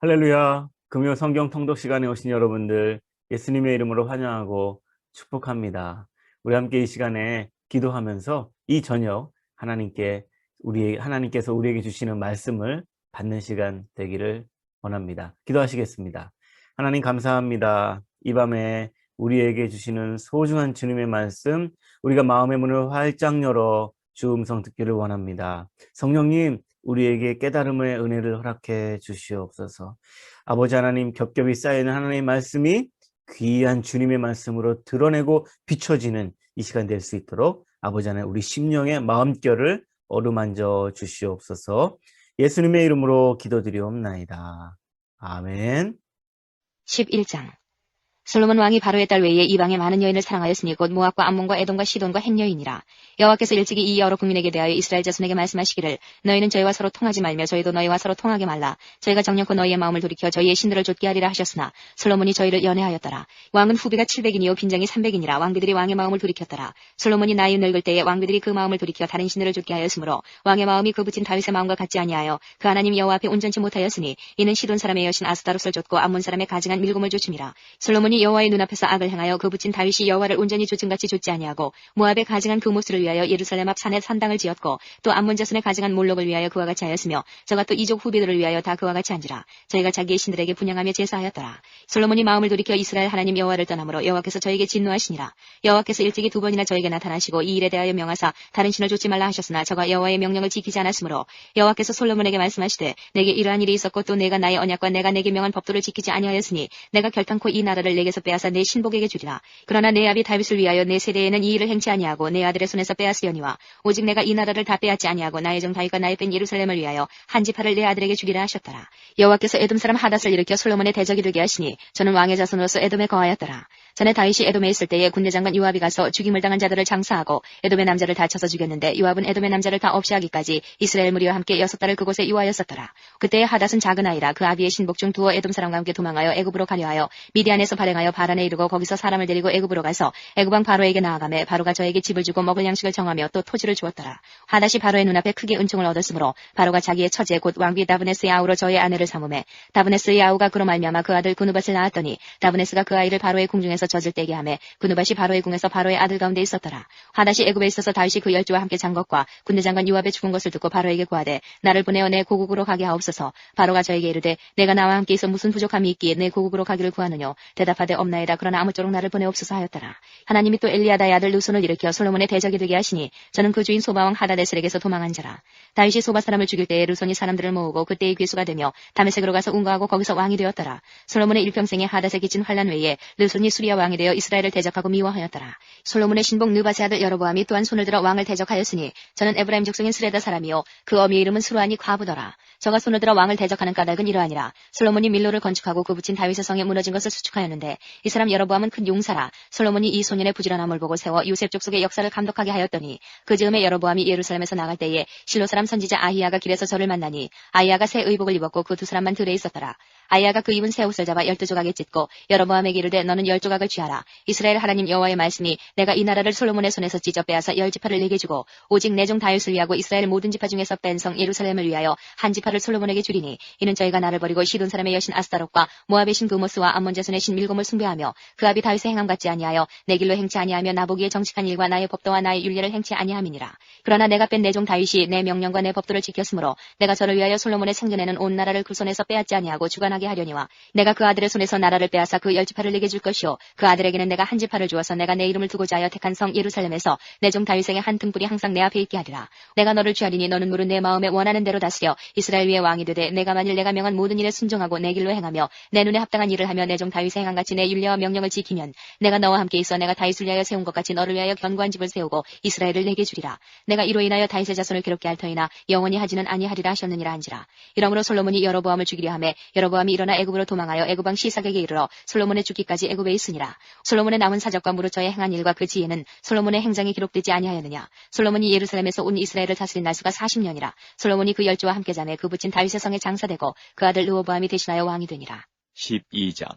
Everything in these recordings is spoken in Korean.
할렐루야. 금요 성경 통독 시간에 오신 여러분들 예수님의 이름으로 환영하고 축복합니다. 우리 함께 이 시간에 기도하면서 이 저녁 하나님께서 우리에게 주시는 말씀을 받는 시간 되기를 원합니다. 기도하시겠습니다. 하나님 감사합니다. 이 밤에 우리에게 주시는 소중한 주님의 말씀, 우리가 마음의 문을 활짝 열어 주 음성 듣기를 원합니다. 성령님, 우리에게 깨달음의 은혜를 허락해 주시옵소서. 아버지 하나님, 겹겹이 쌓이는 하나님의 말씀이 귀한 주님의 말씀으로 드러내고 비춰지는 이 시간 될 수 있도록 아버지 하나님, 우리 심령의 마음결을 어루만져 주시옵소서. 예수님의 이름으로 기도드리옵나이다. 아멘. 11장 솔로몬 왕이 바로의 딸 외에 이방의 많은 여인을 사랑하였으니 곧 모압과 암몬과 에돔과 시돈과 헷 여인이라. 여호와께서 일찍이 이 여러 국민에게 대하여 이스라엘 자손에게 말씀하시기를 너희는 저희와 서로 통하지 말며 저희도 너희와 서로 통하게 말라. 저희가 정령코 너희의 마음을 돌이켜 저희의 신들을 좇게 하리라 하셨으나 솔로몬이 저희를 연애하였더라. 왕은 후비가 700인이요 빈장이 300인이라. 왕비들이 왕의 마음을 돌이켰더라. 솔로몬이 나이 늙을 때에 왕비들이 그 마음을 돌이켜 다른 신들을 좇게 하였으므로 왕의 마음이 그 붙인 다윗의 마음과 같지 아니하여 그 하나님 여호와 앞에 온전치 못하였으니 이는 시돈 사람의 여신 아스타롯을 좇고 암몬 사람의 가증한 밀곰을 좇음이라. 솔로몬이 여호와의 눈앞에서 악을 행하여 그 붙인 다윗이 여호와를 온전히 좇음같이 좇지 아니하고 모압의 가증한 그 모스를 위하여 예루살렘 앞 산에 산당을 지었고 또 암몬 자손의 가증한 몰록을 위하여 그와 같이 하였으며 저가 또 이족 후비들을 위하여 다 그와 같이 한지라. 저희가 자기의 신들에게 분향하며 제사하였더라. 솔로몬이 마음을 돌이켜 이스라엘 하나님 여호와를 떠나므로 여호와께서 저에게 진노하시니라. 여호와께서 일찍이 2번이나 저에게 나타나시고 이 일에 대하여 명하사 다른 신을 좇지 말라 하셨으나 저가 여호와의 명령을 지키지 않았으므로 여호와께서 솔로몬에게 말씀하시되 내게 이러한 일이 있었고 또 내가 나의 언약과 내가 내게 명한 법도를 지키지 아니하였으니 내가 결단코 이 나라를 내게서 빼앗아 내 신복에게 주리라. 그러나 내 아비 다윗을 위하여 내 세대에는 이 일을 행치 아니하고 내 아들의 손에서 빼앗으려니와 오직 내가 이 나라를 다 빼앗지 아니하고 나의 정 다윗과 나의 뺀 예루살렘을 위하여 한 지파를 내 아들에게 주리라 하셨더라. 여호와께서 에돔 사람 하닷을 일으켜 솔로몬의 대적이 되게 하시니 저는 왕의 자손으로서 에돔에 거하였더라. 전에 다윗이 에돔에 있을 때에 군대 장관 요압이 가서 죽임을 당한 자들을 장사하고 에돔의 남자를 다 쳐서 죽였는데 요압은 에돔의 남자를 다 없이 하기까지 이스라엘 무리와 함께 6달을 그곳에 유하였었더라. 그때의 하닷은 작은 아이라 그 아비의 신복 중 두어 에돔 사람과 함께 도망하여 애굽으로 가려 하여 미디안에서 발행하여 바란에 이르고 거기서 사람을 데리고 애굽으로 가서 애굽 왕 바로에게 나아가매 바로가 저에게 집을 주고 먹을 양식을 정하며 또 토지를 주었더라. 하닷이 바로의 눈앞에 크게 은총을 얻었으므로 바로가 자기의 처제 곧 왕비 다브네스의 아우로 저의 아내를 삼음해 다브네스의 아우가 그로 말미암아 그 아들 구누밧을 낳았더니 다브네스가 그 아이를 바로의 궁중에서 젖을 떼게 하매 구누밧이 바로의 궁에서 바로의 아들 가운데 있었더라. 하닷이 애굽에 있어서 다윗이 그 열조와 함께 잔 것과 군대 장관 요압의 죽은 것을 듣고 바로에게 구하되 나를 보내어 내 고국으로 가게 하옵소서. 바로가 저에게 이르되 내가 나와 함께 있어 무슨 부족함이 있기에 내 고국으로 가기를 구하느뇨. 대답하되 없나이다. 그러나 아무쪼록 나를 보내옵소서 하였더라. 하나님이 또 엘리야다의 아들 누손을 일으켜 솔로몬의 대적이 되게 하시니 저는 그 주인 소바왕 하다데셀에게서 도망한 자라. 다윗이 소바 사람을 죽일 때에 르손이 사람들을 모으고 그때의 괴수가 되며 다메섹으로 가서 운거하고 거기서 왕이 되었더라. 솔로몬의 일평생에 하닷에 끼친 환란 외에 르손이 수리아 왕이 되어 이스라엘을 대적하고 미워하였더라. 솔로몬의 신복 느밧의 아들 여로보암이 또한 손을 들어 왕을 대적하였으니 저는 에브라임 족속인 스레다 사람이요 그 어미의 이름은 스루아니 과부더라. 저가 손을 들어 왕을 대적하는 까닭은 이러하니라. 솔로몬이 밀로를 건축하고 그 붙인 다윗의 성에 무너진 것을 수축하였는데 이 사람 여로보암은 큰 용사라. 솔로몬이 이 소년의 부지런함을 보고 세워 요셉 족속의 역사를 감독하게 하였더니 그 즈음에 여로보암이 예루살렘에서 나갈 때에 실로 사람 선지자 아히야가 길에서 저를 만나니 아히야가 새 의복을 입었고 그 두 사람만 들에 있었더라. 아히야가 그 입은 새 옷을 잡아 12조각에 찢고 여로보암에게 이르되 너는 10조각을 취하라. 이스라엘 하나님 여호와의 말씀이 내가 이 나라를 솔로몬의 손에서 찢어 빼앗아 10지파를 내게 주고 오직 내 종 다윗을 위하고 이스라엘 모든 지파 중에서 뺀 성 예루살렘을 위하여 한 지파를 솔로몬에게 주리니 이는 저희가 나를 버리고 시돈 사람의 여신 아스타롯과 모압의 신 그모스와 암몬 자손의 신 밀곰을 숭배하며 그 아비 다윗의 행함 같지 아니하여 내 길로 행치 아니하며 나보기에 정직한 일과 나의 법도와 나의 율례를 행치 아니함이니라. 그러나 내가 뺀 내 종 다윗이 내 명령과 내 법도를 지켰으므로 내가 저를 위하여 솔로몬의 생전에는 온 나라를 그 손에서 빼앗지 아니하고 주관하게 하려니와 내가 그 아들의 손에서 나라를 빼앗아 그 10지파를 내게 줄 것이요 그 아들에게는 내가 한 지파를 주어서 내가 내 이름을 두고자 하여 택한 성 예루살렘에서 내 종 다윗에게 한 등불이 항상 내 앞에 있게 하리라. 내가 너를 취하리니 너는 무릇 내 마음에 원하는 대로 다스려 이스라엘 위에 왕이 되되 내가 만일 내가 명한 모든 일에 순종하고 내 길로 행하며 내 눈에 합당한 일을 하며 내 종 다윗의 행함같이 내 율례와 명령을 지키면 내가 너와 함께 있어 내가 다윗을 위하여 세운 것 같이 너를 위하여 견고한 집을 세우고 이스라엘을 내게 주리라. 내가 이로 인하여 다윗의 자손을 괴롭게 할 터이나 영원히 하지는 아니하리라 하셨느니라 한지라. 이러므로 솔로몬이 여로보암을 죽이려 하매 여로보암이 일어나 애굽으로 도망하여 애굽 왕 시삭에게 이르러 솔로몬의 죽기까지 애굽에 있으니라. 솔로몬의 남은 사적과 무릇 저의 행한 일과 그 지혜는 솔로몬의 행장이 기록되지 아니하였느냐. 솔로몬이 예루살렘에서 온 이스라엘을 다스린 날수가 40년이라. 솔로몬이 그 열조와 함께 자매 그 붙인 다윗의 성에 장사되고 그 아들 르호보암이 대신하여 왕이 되니라. 12장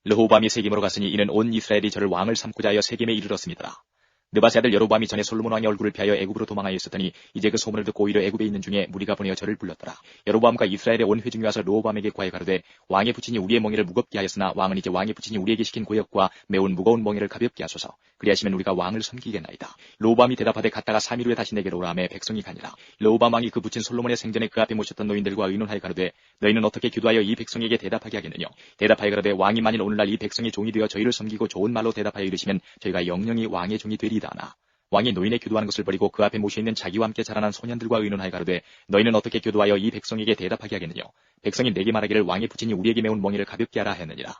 르호보암이 세겜으로 갔으니 이는 온 이스라엘이 저를 왕을 삼고자 하여 세겜에 이르렀습니다. 느밧의 아들 여로보암이 전에 솔로몬 왕의 얼굴을 피하여 애굽으로 도망하여 있었더니 이제 그 소문을 듣고 오히려 애굽에 있는 중에 무리가 보내어 저를 불렀더라. 여로보암과 이스라엘의 온 회중이 와서 르호보암에게 구하여 가로되 왕의 부친이 우리의 멍에를 무겁게 하였으나 왕은 이제 왕의 부친이 우리에게 시킨 고역과 매운 무거운 멍에를 가볍게 하소서. 그리하시면 우리가 왕을 섬기겠나이다. 르호보암이 대답하되 갔다가 3일 후에 다시 내게로 오라 하매 백성이 가니라. 르호보암 왕이 그 부친 솔로몬의 생전에 그 앞에 모셨던 노인들과 의논하여 가로되 너희는 어떻게 기도하여 이 백성에게 대답하게 하겠느냐. 대답하여 가로되 왕이 만일 오늘날 이 백성의 종이 되어 저희를 섬기고 좋은 말로 대답하여 이르시면 저희가 영영이 왕의 종이 되리이다 하나. 왕이 노인의 기도하는 것을 버리고 그 앞에 모셔있는 자기와 함께 자라난 소년들과 의논하여 가로되 너희는 어떻게 기도하여 이 백성에게 대답하게 하겠느냐. 백성이 내게 말하기를 왕의 부친이 우리에게 매운 멍에를 가볍게 하라 하였느니라.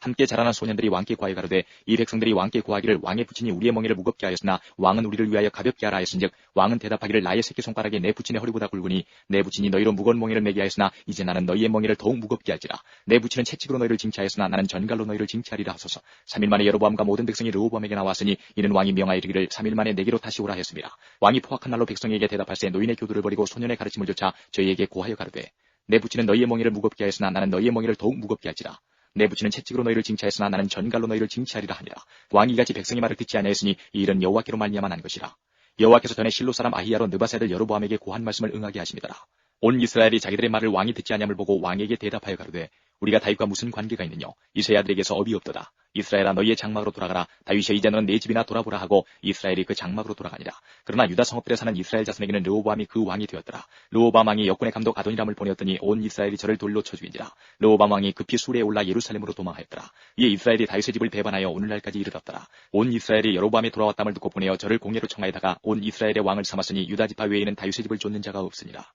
함께 자라난 소년들이 왕께 구하여 가로되 이 백성들이 왕께 구하기를 왕의 부친이 우리의 멍에를 무겁게 하였으나 왕은 우리를 위하여 가볍게 하라 하였은즉 왕은 대답하기를 나의 새끼손가락이 내 부친의 허리보다 굵으니 내 부친이 너희로 무거운 멍에를 매게 하였으나 이제 나는 너희의 멍에를 더욱 무겁게 할지라. 내 부친은 채찍으로 너희를 징치하였으나 나는 전갈로 너희를 징치하리라 하소서. 3일 만에 여로보암과 모든 백성이 르호보암에게 나왔으니 이는 왕이 명하여 이르기를 3일 만에 내게로 다시 오라 하였습니다. 왕이 포악한 날로 백성에게 대답할세 노인의 교도를 버리고 소년의 가르침을 조차 저희에게 고하여 가로되 내 부친은 너희의 멍에를 무겁게 하였으나 나는 너희의 멍에를 더욱 무겁게 할지라. 내 부친은 채찍으로 너희를 징치하였으나 나는 전갈로 너희를 징치하리라 하니라. 왕이 이같이 백성의 말을 듣지 아니하였으니 이 일은 여호와께로 말미암아 난 것이라. 여호와께서 전에 실로 사람 아히야로 느밧의 아들 여로보암에게 고한 말씀을 응하게 하심이더라. 온 이스라엘이 자기들의 말을 왕이 듣지 아니함을 보고 왕에게 대답하여 가로되 우리가 다윗과 무슨 관계가 있느냐. 이새의 아들에게서 업이 없도다. 이스라엘아 너희의 장막으로 돌아가라. 다윗이 이제 너는 내 집이나 돌아보라 하고 이스라엘이 그 장막으로 돌아가니라. 그러나 유다 성읍들에 사는 이스라엘 자손에게는 르호보암이 그 왕이 되었더라. 르호보암 왕이 역군의 감독 아도니람을 보내었더니 온 이스라엘이 저를 돌로 쳐 죽인지라. 르호보암 왕이 급히 수레에 올라 예루살렘으로 도망하였더라. 이에 이스라엘이 다윗의 집을 배반하여 오늘날까지 이르렀더라. 온 이스라엘이 여로보암이 돌아왔담을 듣고 보내어 저를 공예로 청하에다가 온 이스라엘의 왕을 삼았으니 유다 지파 외에는 다윗의 집을 쫓는 자가 없으니라.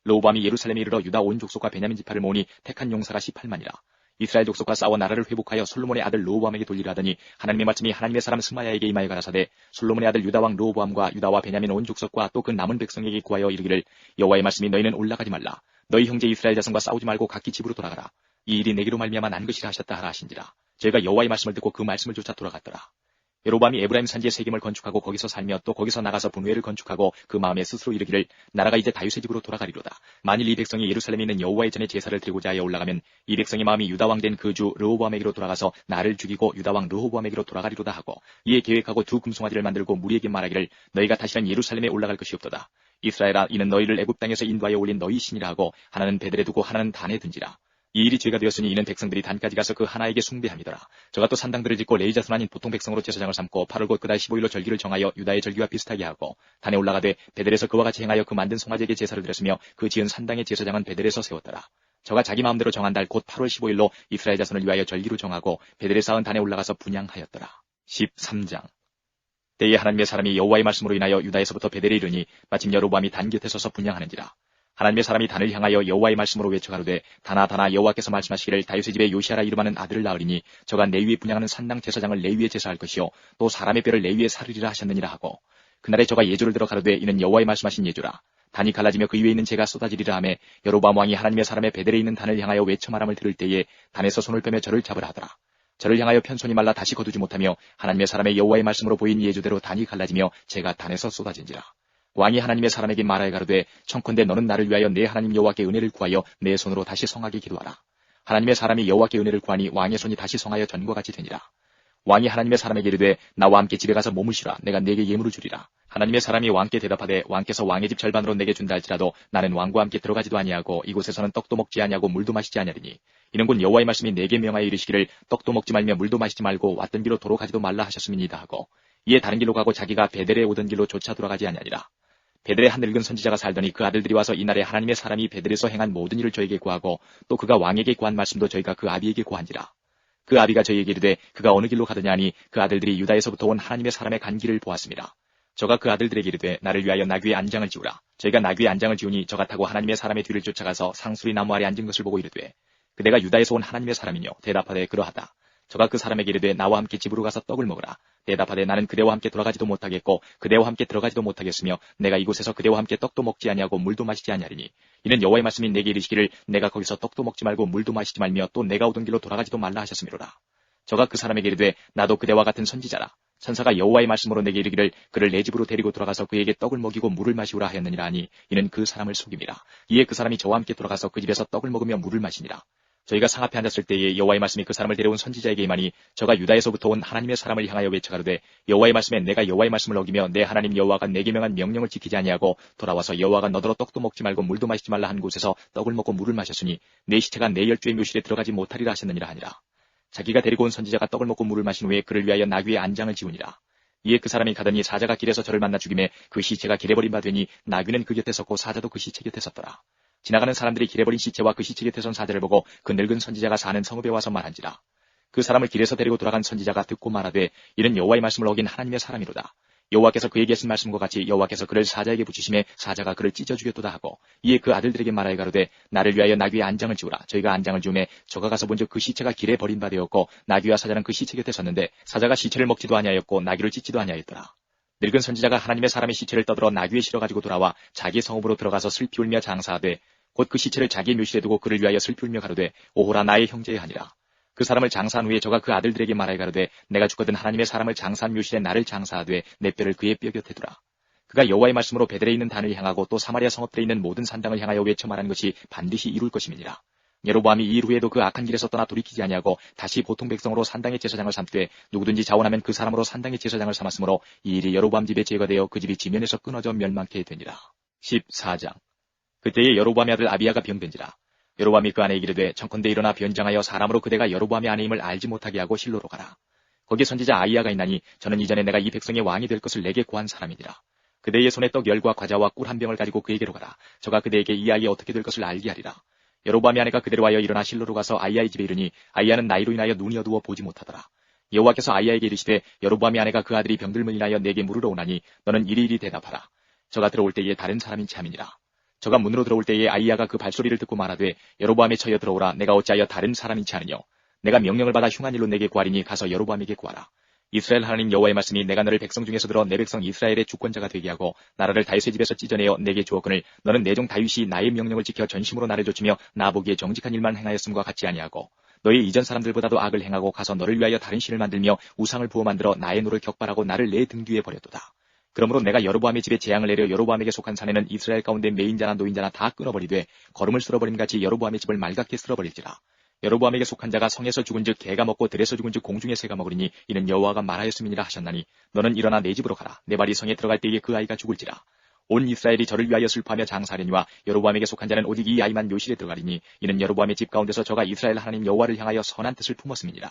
르호보암이 예루살렘에 이르러 유다 온 족속과 베냐민 지파를 모으니 택한 용사가 18만이라. 이스라엘 족속과 싸워 나라를 회복하여 솔로몬의 아들 르호보암에게 돌리라 하더니 하나님의 말씀이 하나님의 사람 스마야에게 임하여 가라사대 솔로몬의 아들 유다 왕 르호보암과 유다와 베냐민 온 족속과 또 그 남은 백성에게 구하여 이르기를 여호와의 말씀이 너희는 올라가지 말라. 너희 형제 이스라엘 자손과 싸우지 말고 각기 집으로 돌아가라. 이 일이 내게로 말미암아 난 것이라 하셨다 하라 하신지라. 저희가 여호와의 말씀을 듣고 그 말씀을 쫓아 돌아갔더라. 여로보암이 에브라임 산지에 세겜을 건축하고 거기서 살며 또 거기서 나가서 분회를 건축하고 그 마음에 스스로 이르기를 나라가 이제 다윗의 집으로 돌아가리로다. 만일 이 백성이 예루살렘에 있는 여호와의 전에 제사를 드리고자 하여 올라가면 이 백성의 마음이 유다 왕 된 그 주 르호보암에게로 돌아가서 나를 죽이고 유다 왕 르호보암에게로 돌아가리로다 하고 이에 계획하고 두 금송아지를 만들고 무리에게 말하기를 너희가 다시는 예루살렘에 올라갈 것이 없도다. 이스라엘아 이는 너희를 애굽 땅에서 인도하여 올린 너희 신이라 하고 하나는 베델에 두고 하나는 단에 든지라. 이 일이 죄가 되었으니 이는 백성들이 단까지 가서 그 하나에게 숭배함이더라. 저가 또 산당들을 짓고 레위 자손 아닌 보통 백성으로 제사장을 삼고 8월 곧 그달 15일로 절기를 정하여 유다의 절기와 비슷하게 하고 단에 올라가되 베델에서 그와 같이 행하여 그 만든 송아지에게 제사를 드렸으며 그 지은 산당의 제사장은 베델에서 세웠더라. 저가 자기 마음대로 정한 달 곧 8월 15일로 이스라엘 자손을 위하여 절기로 정하고 베델에 쌓은 단에 올라가서 분향하였더라. 13장 때에 하나님의 사람이 여호와의 말씀으로 인하여 유다에서부터 베델에 이르니 마침 여로보암이 단 곁에 서서 분향하는지라. 하나님의 사람이 단을 향하여 여호와의 말씀으로 외쳐가로되 다나 여호와께서 말씀하시기를 다윗의 집에 요시아라 이름하는 아들을 낳으리니 저가 레위에 분향하는 산당 제사장을 레위에 제사할 것이요 또 사람의 뼈를 레위에 사르리라 하셨느니라 하고 그날에 저가 예조를 들어 가로되 이는 여호와의 말씀하신 예조라. 단이 갈라지며 그 위에 있는 재가 쏟아지리라 하매 여로보암 왕이 하나님의 사람의 베델에 있는 단을 향하여 외쳐 말함을 들을 때에 단에서 손을 빼며 저를 잡으라 하더라. 저를 향하여 편손이 말라 다시 거두지 못하며 하나님의 사람의 여호와의 말씀으로 보인 예조대로 단이 갈라지며 재가 단에서 쏟아진지라. 왕이 하나님의 사람에게 말하여 가로되 청컨대 너는 나를 위하여 내 하나님 여호와께 은혜를 구하여 내 손으로 다시 성하게 기도하라. 하나님의 사람이 여호와께 은혜를 구하니 왕의 손이 다시 성하여 전과 같이 되니라. 왕이 하나님의 사람에게 이르되 나와 함께 집에 가서 몸을 쉬라. 내가 네게 예물을 주리라. 하나님의 사람이 왕께 대답하되 왕께서 왕의 집 절반으로 내게 준다 할지라도 나는 왕과 함께 들어가지도 아니하고 이곳에서는 떡도 먹지 아니하고 물도 마시지 아니하리니 이는 곧 여호와의 말씀이 내게 명하여 이르시기를 떡도 먹지 말며 물도 마시지 말고 왔던 길로 도로 가지도 말라 하셨음이니이다 하고 이에 다른 길로 가고 자기가 베델에 오던 길로 조차 돌아가지 아니하니라. 베델에 한 늙은 선지자가 살더니 그 아들들이 와서 이날에 하나님의 사람이 베델에서 행한 모든 일을 저에게 구하고 또 그가 왕에게 구한 말씀도 저희가 그 아비에게 구한지라. 그 아비가 저희에게 이르되 그가 어느 길로 가더냐 하니 그 아들들이 유다에서부터 온 하나님의 사람의 간 길을 보았습니다. 저가 그 아들들에게 이르되 나를 위하여 나귀의 안장을 지우라. 저희가 나귀의 안장을 지우니 저가 타고 하나님의 사람의 뒤를 쫓아가서 상수리 나무 아래 앉은 것을 보고 이르되 그대가 유다에서 온 하나님의 사람이뇨. 대답하되 그러하다. 저가 그 사람에게 이르되 나와 함께 집으로 가서 떡을 먹으라. 대답하되 나는 그대와 함께 돌아가지도 못하겠고 그대와 함께 들어가지도 못하겠으며 내가 이곳에서 그대와 함께 떡도 먹지 아니하고 물도 마시지 아니하리니 이는 여호와의 말씀이 내게 이르시기를 내가 거기서 떡도 먹지 말고 물도 마시지 말며 또 내가 오던 길로 돌아가지도 말라 하셨음이로라. 저가 그 사람에게 이르되 나도 그대와 같은 선지자라. 천사가 여호와의 말씀으로 내게 이르기를 그를 내 집으로 데리고 돌아가서 그에게 떡을 먹이고 물을 마시우라 하였느니라 하니 이는 그 사람을 속임이라. 이에 그 사람이 저와 함께 돌아가서 그 집에서 떡을 먹으며 물을 마시니라. 저희가 상 앞에 앉았을 때에 여호와의 말씀이 그 사람을 데려온 선지자에게 임하니 저가 유다에서부터 온 하나님의 사람을 향하여 외쳐가로되 여호와의 말씀에 내가 여호와의 말씀을 어기며 내 하나님 여호와가 내게 명한 명령을 지키지 아니하고 돌아와서 여호와가 너더러 떡도 먹지 말고 물도 마시지 말라 한 곳에서 떡을 먹고 물을 마셨으니 내 시체가 내 열조의 묘실에 들어가지 못하리라 하셨느니라 하니라. 자기가 데리고 온 선지자가 떡을 먹고 물을 마신 후에 그를 위하여 나귀의 안장을 지우니라. 이에 그 사람이 가더니 사자가 길에서 저를 만나 죽임에 그 시체가 길에 버린 바 되니 나귀는 그 곁에 섰고 사자도 그 시체 곁에 섰더라. 지나가는 사람들이 길에 버린 시체와 그 시체 곁에 선 사자를 보고 그 늙은 선지자가 사는 성읍에 와서 말한지라. 그 사람을 길에서 데리고 돌아간 선지자가 듣고 말하되 이는 여호와의 말씀을 어긴 하나님의 사람이로다. 여호와께서 그에게 하신 말씀과 같이 여호와께서 그를 사자에게 붙이심에 사자가 그를 찢어 죽였도다 하고 이에 그 아들들에게 말하여 가로되 나를 위하여 나귀의 안장을 지우라. 저희가 안장을 지우매 저가 가서 본즉 그 시체가 길에 버린 바 되었고 나귀와 사자는 그 시체 곁에 섰는데 사자가 시체를 먹지도 아니하였고 나귀를 찢지도 아니하였더라. 늙은 선지자가 하나님의 사람의 시체를 떠들어 나귀에 실어 가지고 돌아와 자기 성읍으로 들어가서 슬피 울며 장사하되 곧 그 시체를 자기의 묘실에 두고 그를 위하여 슬피 울며 가로되 오호라 나의 형제의 하니라. 그 사람을 장사한 후에 저가 그 아들들에게 말하여 가로되 내가 죽거든 하나님의 사람을 장사한 묘실에 나를 장사하되 내 뼈를 그의 뼈 곁에 두라. 그가 여호와의 말씀으로 베델에 있는 단을 향하고 또 사마리아 성읍들에 있는 모든 산당을 향하여 외쳐 말하는 것이 반드시 이룰 것임이니라. 여로보암이 이 일 후에도 그 악한 길에서 떠나 돌이키지 아니하고 다시 보통 백성으로 산당의 제사장을 삼되 누구든지 자원하면 그 사람으로 산당의 제사장을 삼았으므로 이 일이 여로보암 집에 제거되어 그 집이 지면에서 끊어져 멸망케 되니라. 14장. 그때에 여로보암의 아들 아비야가 병든지라. 여로보암이 그 아내에게 이르되 청컨대 일어나 변장하여 사람으로 그대가 여로보암의 아내임을 알지 못하게 하고 실로로 가라. 거기 선지자 아이야가 있나니 저는 이전에 내가 이 백성의 왕이 될 것을 내게 구한 사람이니라. 그대의 손에 떡 10과 과자와 꿀 한 병을 가지고 그에게로 가라. 저가 그대에게 이 아이가 어떻게 될 것을 알게 하리라. 여로보암의 아내가 그대로 하여 일어나 실로로 가서 아이야의 집에 이르니 아이야는 나이로 인하여 눈이 어두워 보지 못하더라. 여호와께서 아이야에게 이르시되 여로보암의 아내가 그 아들이 병들므로 인하여 내게 물으러 오나니 너는 이리이리 대답하라. 저가 들어올 때에 다른 사람인 참이니라. 저가 문으로 들어올 때에 아이야가 그 발소리를 듣고 말하되 여로보암에 처여 들어오라. 내가 어찌하여 다른 사람인지 아느뇨. 내가 명령을 받아 흉한 일로 내게 구하리니 가서 여로보암에게 구하라. 이스라엘 하나님 여호와의 말씀이 내가 너를 백성 중에서 들어 내 백성 이스라엘의 주권자가 되게 하고 나라를 다윗의 집에서 찢어내어 내게 주었거늘 너는 내 종 다윗이 나의 명령을 지켜 전심으로 나를 좇으며 나보기에 정직한 일만 행하였음과 같지 아니하고 너희 이전 사람들보다도 악을 행하고 가서 너를 위하여 다른 신을 만들며 우상을 부어 만들어 나의 노를 격발하고 나를 내 등 뒤에 버렸도다. 그러므로 내가 여로보암의 집에 재앙을 내려 여로보암에게 속한 사내는 이스라엘 가운데 매인자나 노인자나 다 끊어버리되 거름을 쓸어버림 같이 여로보암의 집을 말갛게 쓸어버릴지라. 여로보암에게 속한 자가 성에서 죽은즉 개가 먹고 들에서 죽은즉 공중의 새가 먹으리니 이는 여호와가 말하였음이니라 하셨나니 너는 일어나 내 집으로 가라. 내 발이 성에 들어갈 때에 그 아이가 죽을지라. 온 이스라엘이 저를 위하여 슬퍼하며 장사하려니와 여로보암에게 속한 자는 오직 이 아이만 묘실에 들어가리니 이는 여로보암의 집 가운데서 저가 이스라엘 하나님 여호와를 향하여 선한 뜻을 품었음이니라.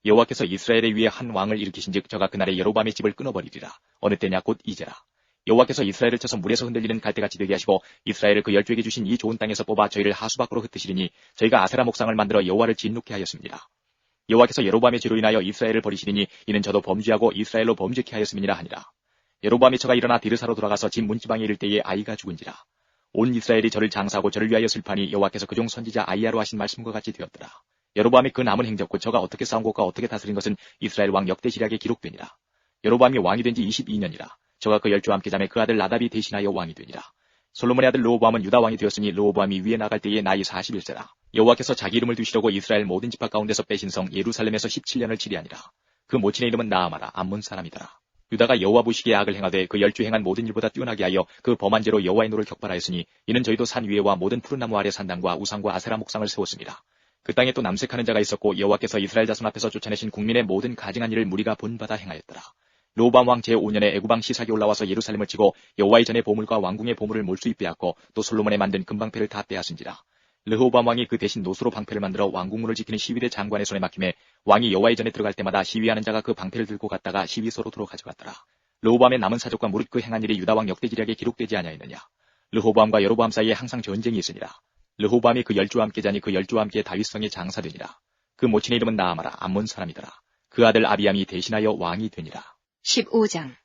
여호와께서 이스라엘에 위해 한 왕을 일으키신즉 저가 그날에 여로보암의 집을 끊어버리리라. 어느 때냐 곧 이제라. 여호와께서 이스라엘을 쳐서 물에서 흔들리는 갈대같이 되게 하시고 이스라엘을 그 열조에게 주신 이 좋은 땅에서 뽑아 저희를 하수 밖으로 흩으시리니 저희가 아세라 목상을 만들어 여호와를 진노케 하였습니다. 여호와께서 여로보암의 죄로 인하여 이스라엘을 버리시리니 이는 저도 범죄하고 이스라엘로 범죄케 하였음이니라 하니라. 여로보암이 저가 일어나 디르사로 돌아가서 집 문지방에 이를 때에 아이가 죽은지라. 온 이스라엘이 저를 장사하고 저를 위하여 슬퍼하니 여호와께서 그 종 선지자 아이야로 하신 말씀과 같이 되었더라. 여로보암이 그 남은 행적 곧 저가 어떻게 싸운 것과 어떻게 다스린 것은 이스라엘 왕 역대지략에 기록되니라. 여로보암이 왕이 된 지 22년이라. 저가 그 열조와 함께 자매 그 아들 나답이 대신하여 왕이 되니라. 솔로몬의 아들 르호보암은 유다 왕이 되었으니 르호보암이 위에 나갈 때에 나이 41세라. 여호와께서 자기 이름을 두시려고 이스라엘 모든 지파 가운데서 빼신 성 예루살렘에서 17년을 치리하니라. 그 모친의 이름은 나아마라 암몬 사람이더라. 유다가 여호와 보시기에 악을 행하되 그 열주 행한 모든 일보다 뛰어나게 하여 그 범한 죄로 여호와의 노를 격발하였으니 이는 저희도 산 위에와 모든 푸른 나무 아래 산당과 우상과 아세라 목상을 세웠습니다. 그 땅에 또 남색하는 자가 있었고 여호와께서 이스라엘 자손 앞에서 쫓아내신 국민의 모든 가증한 일을 무리가 본받아 행하였더라. 르호보암 왕 제5년에 애굽왕 시삭이 올라와서 예루살렘을 치고 여호와의 전의 보물과 왕궁의 보물을 몰수히 빼앗고 또 솔로몬의 만든 금방패를 다 빼앗은지라. 르호보암 왕이 그 대신 노수로 방패를 만들어 왕궁문을 지키는 시위대 장관의 손에 맡김에 왕이 여호와의 전에 들어갈 때마다 시위하는 자가 그 방패를 들고 갔다가 시위소로 도로 가져갔더라. 르호보암의 남은 사족과 무릇 그 행한 일이 유다왕 역대지략에 기록되지 아니하였느냐. 르호보암과 여로보암 사이에 항상 전쟁이 있으니라. 르호보암이 그 열주와 함께 자니 그 열주와 함께 다윗성에 장사되니라. 그 모친의 이름은 나아마라 암몬 사람이더라. 그 아들 아비암이 대신하여 왕이 되니라. 15장.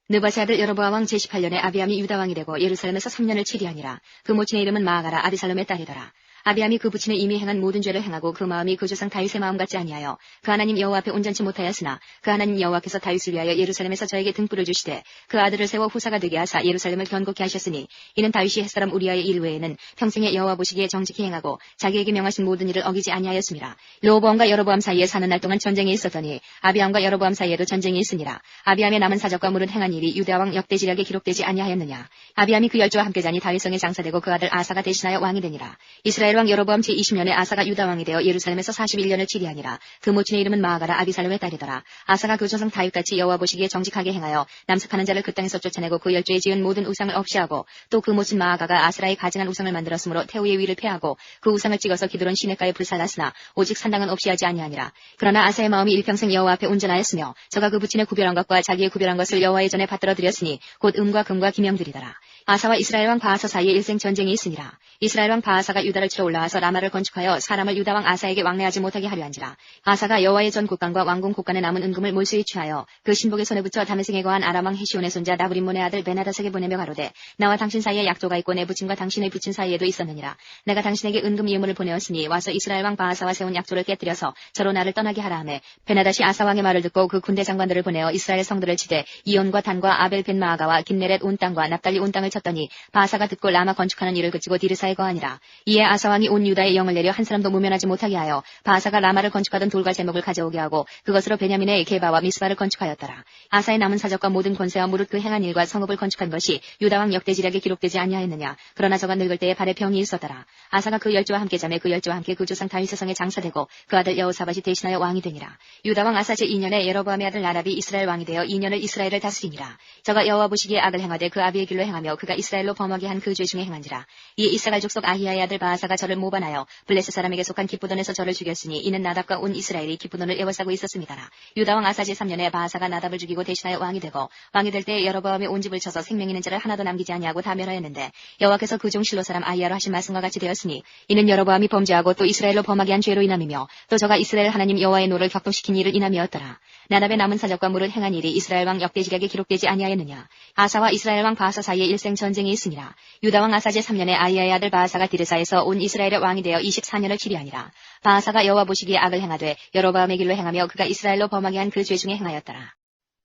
느바세 아들 여로보암 왕 제18년에 아비암이 유다 왕이 되고 예루살렘에서 3년을 치리하니라. 그 모친의 이름은 마아가라 아비살롬의 딸이더라. 아비암이 그 부친의 이미 행한 모든 죄를 행하고 그 마음이 그 조상 다윗의 마음 같지 아니하여 그 하나님 여호와 앞에 온전치 못하였으나 그 하나님 여호와께서 다윗을 위하여 예루살렘에서 저에게 등불을 주시되 그 아들을 세워 후사가 되게 하사 예루살렘을 견고케 하셨으니 이는 다윗이 햇사람 우리아의 일 외에는 평생에 여호와 보시기에 정직히 행하고 자기에게 명하신 모든 일을 어기지 아니하였습니다. 르호보암과 여로보암 사이에 사는 날 동안 전쟁이 있었더니 아비암과 여로보암 사이에도 전쟁이 있으니라. 아비암의 남은 사적과 물은 행한 일이 유다왕 역대지략에 기록되지 아니하였느냐. 아비암이 그 열조와 함께 자니 다윗성에 장사되고 그 아들 아사가 대신하여 왕이 되니라. 이스라엘 이스라엘 왕 여로보암 제20년에 아사가 유다 왕이 되어 예루살렘에서 41년을 치리하니라. 그 모친의 이름은 마아가라 아비살롬의 딸이더라. 아사가 그 조상 다윗같이 여호와 보시기에 정직하게 행하여 남색하는 자를 그 땅에서 쫓아내고 그 열조에 지은 모든 우상을 없이하고 또 그 모친 마아가가 아스라의 가증한 우상을 만들었으므로 태우의 위를 패하고 그 우상을 찍어서 기드론 시냇가에 불살랐으나 오직 산당은 없이 하지 아니하니라. 그러나 아사의 마음이 일평생 여호와 앞에 온전하였으며 저가 그 부친의 구별한 것과 자기의 구별한 것을 여호와의 전에 받들어 드렸으니 곧 음과 금과 기명들이더라. 아사와 이스라엘 왕 바하사 사이에 일생 전쟁이 있으니라. 이스라엘 왕 바하사가 유다를 치러 올라와서 라마를 건축하여 사람을 유다 왕 아사에게 왕래하지 못하게 하려 한지라. 아사가 여호와의 전 곳간과 왕궁 곳간에 남은 은금을 몰수히 취하여 그 신복의 손에 붙여 다메섹에 거한 아람 왕 헤시온의 손자 나부림몬의 아들 베나다색에 보내며 가로되 나와 당신 사이에 약조가 있고 내 부친과 당신의 부친 사이에도 있었느니라. 내가 당신에게 은금 예물을 보내었으니 와서 이스라엘 왕 바하사와 세운 약조를 깨뜨려서 저로 나를 떠나게 하라 하매 베나다시 아사 왕의 말을 듣고 그 군대 장관들을 보내어 이스라엘 성들을 치되 이온과 단과 아벨 벤마아가와 긴네렛 온 땅과 납달리 온 땅을 쳤더니 바하사가 듣고 라마 건축하는 일을 그치고 디르사에 거하니라. 이에 아사 왕이 온 유다의 영을 내려 한 사람도 무면하지 못하게 하여 바하사가 라마를 건축하던 돌과 제목을 가져오게 하고 그것으로 베냐민의 게바와 미스바를 건축하였더라. 아사의 남은 사적과 모든 권세와 무릇 그 행한 일과 성읍을 건축한 것이 유다 왕 역대지략에 기록되지 아니하였느냐. 그러나 저가 늙을 때에 발에 병이 있었더라. 아사가 그 열조와 함께 자매 그 열조와 함께 그 조상 다윗의 성에 장사되고 그 아들 여호사밧이 대신하여 왕이 되니라. 유다 왕 아사 제2년에 여로보암의 아들 나랍이 이스라엘 왕이 되어 2년을 이스라엘을 다스리니라. 저가 여호와 보시기에 악을 행하되 그 아비의 길로 행하며 그가 이스라엘로 범하게 한 그 죄 중에 행한지라. 이에 이사갈 족속 아히야의 아들 바하사가 저를 모반하여 블레셋 사람에게 속한 기쁘돈에서 저를 죽였으니 이는 나답과 온 이스라엘이 기쁘돈을 에워싸고 있었습니다라. 유다 왕 아사 제3년에 바하사가 나답을 죽이고 대신하여 왕이 되고 왕이 될 때 여로보암이 온 집을 쳐서 생명 있는 자를 하나도 남기지 아니하고 다 멸하였는데 여호와께서 그 종 실로 사람 아히야로 하신 말씀과 같이 되었으니 이는 여로보암이 범죄하고 또 이스라엘로 범하게 한 죄로 인함이며 또 저가 이스라엘 하나님 여호와의 노를 격동시킨 일을 인함이었더라. 나답의 남은 사적과 무릇 행한 일이 이스라엘 왕 역대지략에 기록되지 아니하였느냐. 아사와 이스라엘 왕 바하사 사이에 일생 전쟁이 있으니라. 유다 왕 아사 제3년에 아히야의 아들 바하사가 디르사에서 온 이스라엘의 왕이 되어 24년을 치리하니라. 바하사가 여호와 보시기에 악을 행하되 여로보암의 길로 행하며 그가 이스라엘로 범하게 한 그 죄 중에 행하였더라.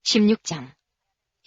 16장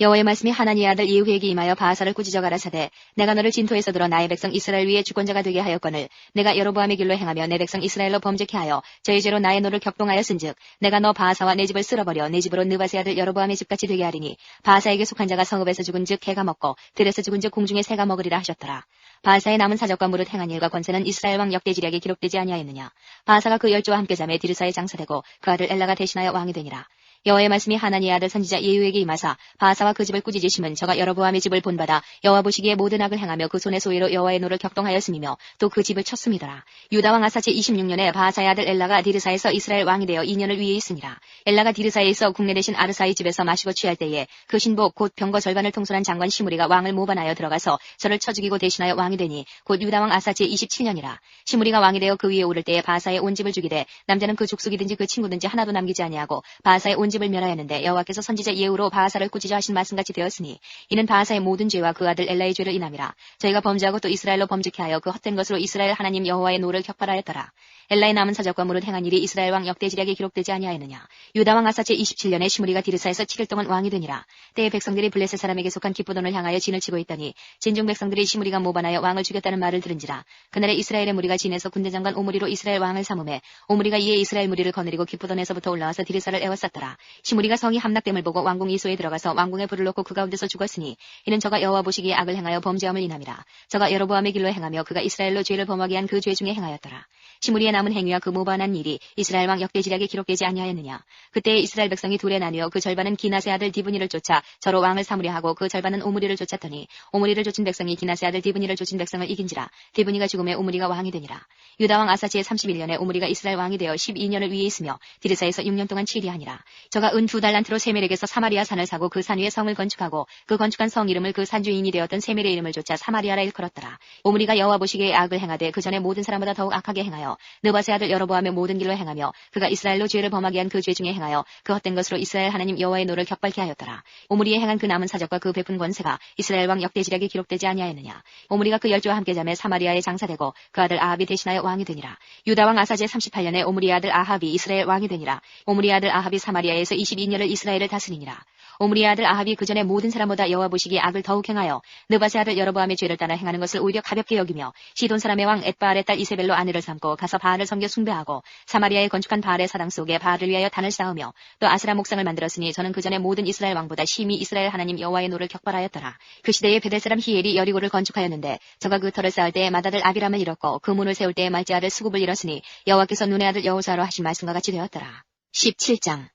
여호와의 말씀이 하나니의 아들 예후에게 임하여 바하사를 꾸짖어 가라사대 내가 너를 진토에서 들어 나의 백성 이스라엘 위에 주권자가 되게 하였거늘 내가 여로보암의 길로 행하며 내 백성 이스라엘로 범죄케 하여 저의 죄로 나의 노를 격동하였은즉 내가 너 바하사와 내 집을 쓸어버려 내 집으로 느바세 아들 여로보암의 집같이 되게 하리니 바하사에게 속한 자가 성읍에서 죽은즉 개가 먹고 들에서 죽은즉 공중에 새가 먹으리라 하셨더라. 바하사의 남은 사적과 무릇 행한 일과 권세는 이스라엘 왕 역대지략에 기록되지 아니하였느냐. 바하사가 그 열조와 함께 자매 디르사에 장사되고 그 아들 엘라가 대신하여 왕이 되니라. 여호와의 말씀이 하나니의 아들 선지자 예후에게 임하사 바하사와 그 집을 꾸짖으심은 저가 여로보암의 집을 본받아 여호와 보시기에 모든 악을 행하며 그 손의 소위로 여호와의 노를 격동하였음이며 또 그 집을 쳤음이더라. 유다 왕 아사 제26년에 바하사의 아들 엘라가 디르사에서 이스라엘 왕이 되어 2년을 위에 있으니라. 엘라가 디르사에 있어 국내 대신 아르사의 집에서 마시고 취할 때에 그 신복 곧 병거 절반을 통솔한 장관 시므리가 왕을 모반하여 들어가서 저를 쳐 죽이고 대신하여 왕이 되니 곧 유다 왕 아사 제27년이라. 시므리가 왕이 되어 그 위에 오를 때에 바하사의 온 집을 죽이되 남자는 그 족속이든지 그 친구든지 하나도 남기지 아니하고 바하사의 온 집을 멸하였는데 여호와께서 선지자 예후로 바하사를 꾸짖어 하신 말씀같이 되었으니 이는 바하사의 모든 죄와 그 아들 엘라의 죄를 인함이라. 저희가 범죄하고 또 이스라엘로 범죄케 하여 그 헛된 것으로 이스라엘 하나님 여호와의 노를 격발하였더라. 엘라의 남은 사적과 무릇 행한 일이 이스라엘 왕 역대지략에 기록되지 아니하였느냐. 유다 왕 아사 제27년에 시므리가 디르사에서 7일 동안 왕이 되니라. 때에 백성들이 블레셋 사람에게 속한 기쁘돈을 향하여 진을 치고 있더니 진중 백성들이 시므리가 모반하여 왕을 죽였다는 말을 들은지라. 그날에 이스라엘의 무리가 진에서 군대장관 오므리로 이스라엘 왕을 삼음해 오므리가 이에 이스라엘 무리를 거느리고 기쁘돈에서부터 올라와서 디르사를 에워쌌더라. 시므리가 성이 함락됨을 보고 왕궁 이소에 들어가서 왕궁에 불을 놓고 그 가운데서 죽었으니 이는 저가 여호와 보시기에 악을 행하여 범죄함을 인함이라. 저가 여로보암의 길로 행하며 그가 이스라엘로 죄를 범하게 한 그 죄 중에 행하였더라. 시므리의 남은 행위와 그 모반한 일이 이스라엘 왕 역대지략에 기록되지 아니하였느냐. 그때 이스라엘 백성이 둘에 나뉘어 그 절반은 기낫의 아들 디브니를 쫓아 저로 왕을 삼으려 하고 그 절반은 오므리를 쫓았더니 오므리를 쫓은 백성이 기낫의 아들 디브니를 쫓은 백성을 이긴지라. 디브니가 죽음에 오므리가 왕이 되니라. 유다 왕 아사 제31년에 오므리가 이스라엘 왕이 되어 12년을 위에 있으며 디르사에서 6년 동안 치리하니라. 저가 은 2달란트로 세멜에게서 사마리아 산을 사고 그 산 위에 성을 건축하고 그 건축한 성 이름을 그 산 주인이 되었던 세멜의 이름을 조차 사마리아라 일컬었더라. 오므리가 여호와 보시기에 악을 행하되 그 전에 모든 사람보다 더욱 악하게 행하여 느바세 아들 여로보암의 모든 길로 행하며 그가 이스라엘로 죄를 범하게 한 그 죄 중에 행하여 그 헛된 것으로 이스라엘 하나님 여호와의 노를 격발케 하였더라. 오므리의 행한 그 남은 사적과 그 베푼 권세가 이스라엘 왕 역대지략에 기록되지 아니하였느냐. 오므리가 그 열조와 함께 자매 사마리아에 장사되고 그 아들 아합이 대신하여 왕이 되니라. 유다 왕 아사 제38년에 오므리의 아들 아합이 이스라엘 왕이 되니라. 오므리의 아들 아합이 사마리아에서 22년을 이스라엘을 다스리니라. 오므리의 아들 아합이 그 전에 모든 사람보다 여호와 보시기에 악을 더욱 행하여 느밧의 아들 여로보암의 죄를 따라 행하는 것을 오히려 가볍게 여기며 시돈 사람의 왕 엣바알의 딸 이세벨로 아내를 삼고 가서 바알을 섬겨 숭배하고 사마리아에 건축한 바알의 사당 속에 바알을 위하여 단을 쌓으며 또 아스라 목상을 만들었으니 저는 그 전에 모든 이스라엘 왕보다 심히 이스라엘 하나님 여호와의 노를 격발하였더라. 그 시대에 베델 사람 히엘이 여리고를 건축하였는데 저가 그 터를 쌓을 때에 맏아들 아비람을 잃었고 그 문을 세울 때에 말째 아들 수굽을 잃었으니 여호와께서 눈의 아들 여호사로 하신 말씀과 같이 되었더라. 17장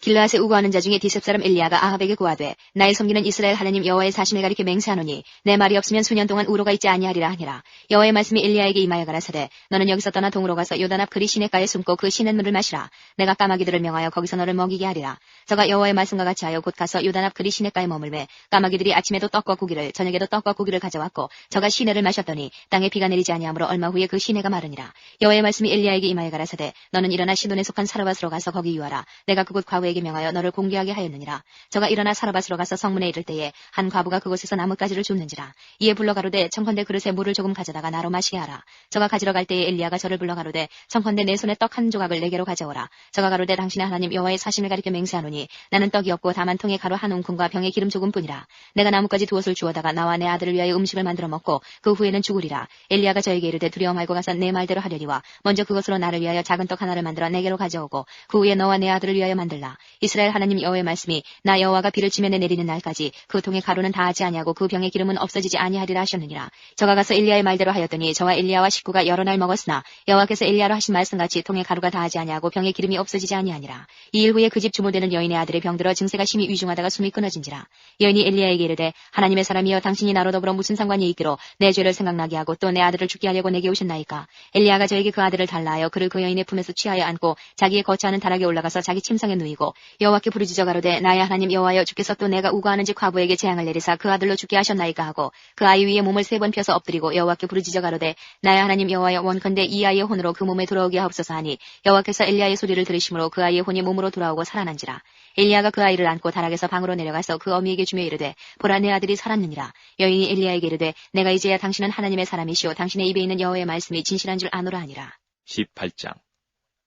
길르앗에 우거하는 자 중에 디셉 사람 엘리야가 아합에게 고하되 나의 섬기는 이스라엘 하나님 여호와의 사심을 가리켜 맹세하노니 내 말이 없으면 수년 동안 우로가 있지 아니하리라 하니라. 여호와의 말씀이 엘리야에게 임하여 가라사대 너는 여기서 떠나 동으로 가서 요단 앞 그리 시냇가에 숨고 그 시냇물을 마시라. 내가 까마귀들을 명하여 거기서 너를 먹이게 하리라. 저가 여호와의 말씀과 같이 하여 곧 가서 요단 앞 그리 시냇가에 머물매 까마귀들이 아침에도 떡과 고기를 저녁에도 떡과 고기를 가져왔고 저가 시내를 마셨더니 땅에 비가 내리지 아니하므로 얼마 후에 그 시내가 마르니라. 여호와의 말씀이 엘리야에게 임하여 가라사대 너는 일어나 시돈에 속한 사르밧으로 가서 거기 유하라. 내가 그곳 과부에게 명하여 너를 공개하게 하였느니라. 저가 일어나 사르밧으로 가서 성문에 이를 때에 한 과부가 그곳에서 나뭇가지를 줍는지라. 이에 불러 가로되 청컨대 그릇에 물을 조금 가져다가 나로 마시게 하라. 저가 가지러 갈 때에 엘리야가 저를 불러 가로되 청컨대 내 손에 떡 한 조각을 내게로 가져오라. 저가 가로되 당신의 하나님 여호와의 사심을 가리켜 맹세하노니 나는 떡이 없고 다만 통에 가루 한 웅큼과 병에 기름 조금뿐이라. 내가 나뭇가지 두엇을 주워다가 나와 내 아들을 위하여 음식을 만들어 먹고 그 후에는 죽으리라. 엘리야가 저에게 이르되 두려워 말고 가서 내 말대로 하려니와 먼저 그것으로 나를 위하여 작은 떡 하나를 만들어 내게로 가져오고 그 후에 너와 내 아들을 위하여 만들라. 이스라엘 하나님 여호와의 말씀이 나 여호와가 비를 지면에 내리는 날까지 그 통에 가루는 다하지 아니하고 그 병의 기름은 없어지지 아니하리라 하셨느니라. 저가 가서 엘리야의 말대로 하였더니 저와 엘리야와 식구가 여러 날 먹었으나 여호와께서 엘리야로 하신 말씀같이 통에 가루가 다하지 아니하고 병의 기름이 없어지지 아니하니라. 이 일 후에 그 집 주모되는 여인의 아들의 병들어 증세가 심히 위중하다가 숨이 끊어진지라. 여인이 엘리야에게 이르되 하나님의 사람이여 당신이 나로 더불어 무슨 상관이 있기로 내 죄를 생각나게 하고 또 내 아들을 죽게 하려고 내게 오셨나이까. 엘리야가 저에게 그 아들을 달라 하여 그를 그 여인의 품에서 취하여 안고 자기의 거처하는 다락에 올라가서 자기 침상에 누이고 여호와께 부르짖어 가로되 나의 하나님 여호와여 주께서 또 내가 우거하는 집 과부에게 재앙을 내리사 그 아들로 죽게 하셨나이까 하고 그 아이 위에 몸을 3번 펴서 엎드리고 여호와께 부르짖어 가로되 나의 하나님 여호와여 원컨대 이 아이의 혼으로 그 몸에 돌아오게 하옵소서 하니 여호와께서 엘리야의 소리를 들으심으로 그 아이의 혼이 몸으로 돌아오고 살아난지라. 엘리야가 그 아이를 안고 다락에서 방으로 내려가서 그 어미에게 주며 이르되 보라 내 아들이 살았느니라. 여인이 엘리야에게 이르되 내가 이제야 당신은 하나님의 사람이시오 당신의 입에 있는 여호와의 말씀이 진실한 줄 아노라 하니라. 18장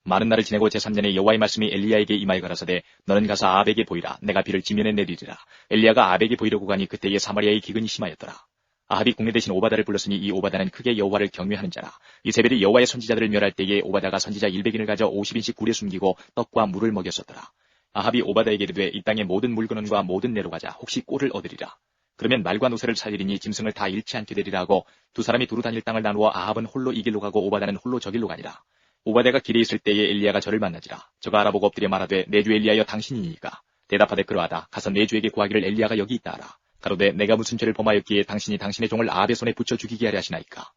마른 날을 지내고 제3년에 여호와의 말씀이 엘리야에게 임하여 가라사대 너는 가서 아합에게 보이라. 내가 비를 지면에 내리리라. 엘리야가 아합에게 보이려고 가니 그때에 사마리아의 기근이 심하였더라. 아합이 국내 대신 오바다를 불렀으니 이 오바다는 크게 여호와를 경외하는 자라. 이세벨이 여호와의 선지자들을 멸할 때에 오바다가 선지자 100인을 가져 50인씩 굴에 숨기고 떡과 물을 먹였었더라. 아합이 오바다에게 이르되 이 땅의 모든 물건원과 모든 내로 가자. 혹시 꼴을 얻으리라. 그러면 말과 노새를 살리리니 짐승을 다 잃지 않게 되리라 하고 두 사람이 두루 다닐 땅을 나누어 아합은 홀로 이 길로 가고 오바다는 홀로 저 길로 가니라. 오바다가 길에 있을 때에 엘리야가 저를 만나지라. 저가 알아보고 엎드려 말하되 내 주 엘리야여 당신이니까. 대답하되 그러하다. 가서 내 주에게 구하기를 엘리야가 여기 있다 하라. 가로되 내가 무슨 죄를 범하였기에 당신이 당신의 종을 아합의 손에 붙여 죽이게 하려 하시나이까.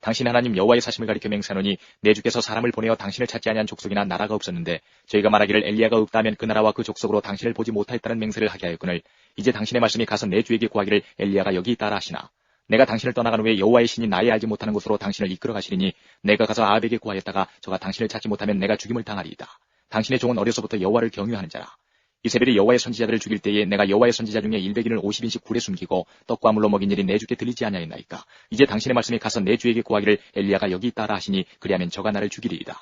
당신 하나님 여호와의 사심을 가리켜 맹세하노니 내 주께서 사람을 보내어 당신을 찾지 아니한 족속이나 나라가 없었는데 저희가 말하기를 엘리야가 없다면 그 나라와 그 족속으로 당신을 보지 못하였다는 맹세를 하게 하였거늘 이제 당신의 말씀이 가서 내 주에게 구하기를 엘리야가 여기 있다 하시나. 내가 당신을 떠나간 후에 여호와의 신이 나의 알지 못하는 곳으로 당신을 이끌어 가시리니 내가 가서 아합에게 구하였다가 저가 당신을 찾지 못하면 내가 죽임을 당하리이다. 당신의 종은 어려서부터 여호와를 경유하는 자라. 이세벨이 여호와의 선지자들을 죽일 때에 내가 여호와의 선지자 중에 100인을 50인씩 굴에 숨기고 떡과 물로 먹인 일이 내 주께 들리지 아니하였나이까. 이제 당신의 말씀이 가서 내 주에게 구하기를 엘리야가 여기 있다 하시니 그리하면 저가 나를 죽이리이다.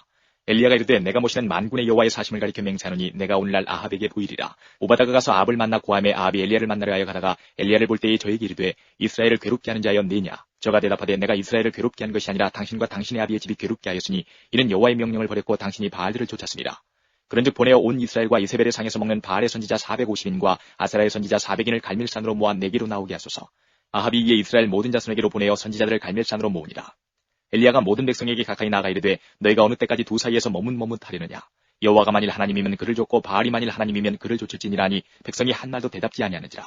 엘리야가 이르되 내가 모시는 만군의 여호와의 사심을 가리켜 맹세하노니 내가 오늘날 아합에게 보이리라. 오바다가 가서 아합을 만나 고함에 아합이 엘리야를 만나려 하여 가다가 엘리야를 볼 때에 저에게 이르되 이스라엘을 괴롭게 하는 자여 네냐. 저가 대답하되 내가 이스라엘을 괴롭게 한 것이 아니라 당신과 당신의 아비의 집이 괴롭게 하였으니 이는 여호와의 명령을 버렸고 당신이 바알들을 쫓았으니라. 그런즉 보내어 온 이스라엘과 이세벨의 상에서 먹는 바알의 선지자 450인과 아사라의 선지자 400인을 갈멜산으로 모아 내게로 나오게 하소서. 아합이 이에 이스라엘 모든 자손에게로 보내어 선지자들을 갈멜산으로 모으니라. 엘리야가 모든 백성에게 가까이 나아가 이르되 너희가 어느 때까지 두 사이에서 머뭇머뭇하려느냐. 여호와가 만일 하나님이면 그를 쫓고 바알이 만일 하나님이면 그를 쫓을지니라니 백성이 한 말도 대답지 아니하는지라.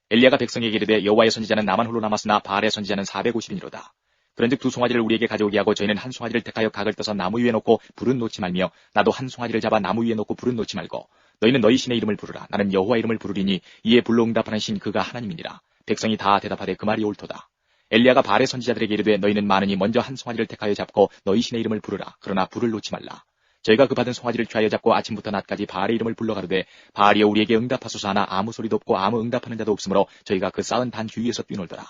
엘리야가 백성에게 이르되 여호와의 선지자는 나만 홀로 남았으나 바알의 선지자는 450인이로다. 그런즉 두 송아지를 우리에게 가져오게 하고 저희는 한 송아지를 택하여 각을 떠서 나무 위에 놓고 불은 놓지 말며 나도 한 송아지를 잡아 나무 위에 놓고 불은 놓지 말고 너희는 너희 신의 이름을 부르라. 나는 여호와 이름을 부르리니 이에 불로 응답하는 신 그가 하나님이니라. 백성이 다 대답하되 그 말이 옳도다. 엘리야가 바알의 선지자들에게 이르되 너희는 많으니 먼저 한 송아지를 택하여 잡고 너희 신의 이름을 부르라. 그러나 불을 놓지 말라. 저희가 그 받은 송아지를 취하여 잡고 아침부터 낮까지 바알의 이름을 불러 가로되 바알이여 우리에게 응답하소서 하나 아무 소리도 없고 아무 응답하는 자도 없으므로 저희가 그 쌓은 단 주위에서 뛰놀더라.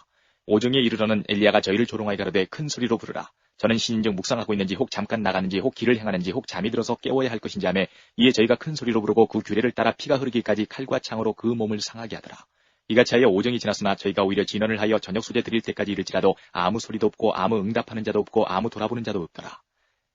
오정에 이르러는 엘리야가 저희를 조롱하여 가로되 큰 소리로 부르라. 저는 신인즉 묵상하고 있는지 혹 잠깐 나가는지 혹 길을 행하는지 혹 잠이 들어서 깨워야 할 것인지 하매 이에 저희가 큰 소리로 부르고 그 규례를 따라 피가 흐르기까지 칼과 창으로 그 몸을 상하게 하더라. 이같이 하여 오정이 지났으나 저희가 오히려 진언을 하여 저녁 소재 드릴 때까지 이를지라도 아무 소리도 없고 아무 응답하는 자도 없고 아무 돌아보는 자도 없더라.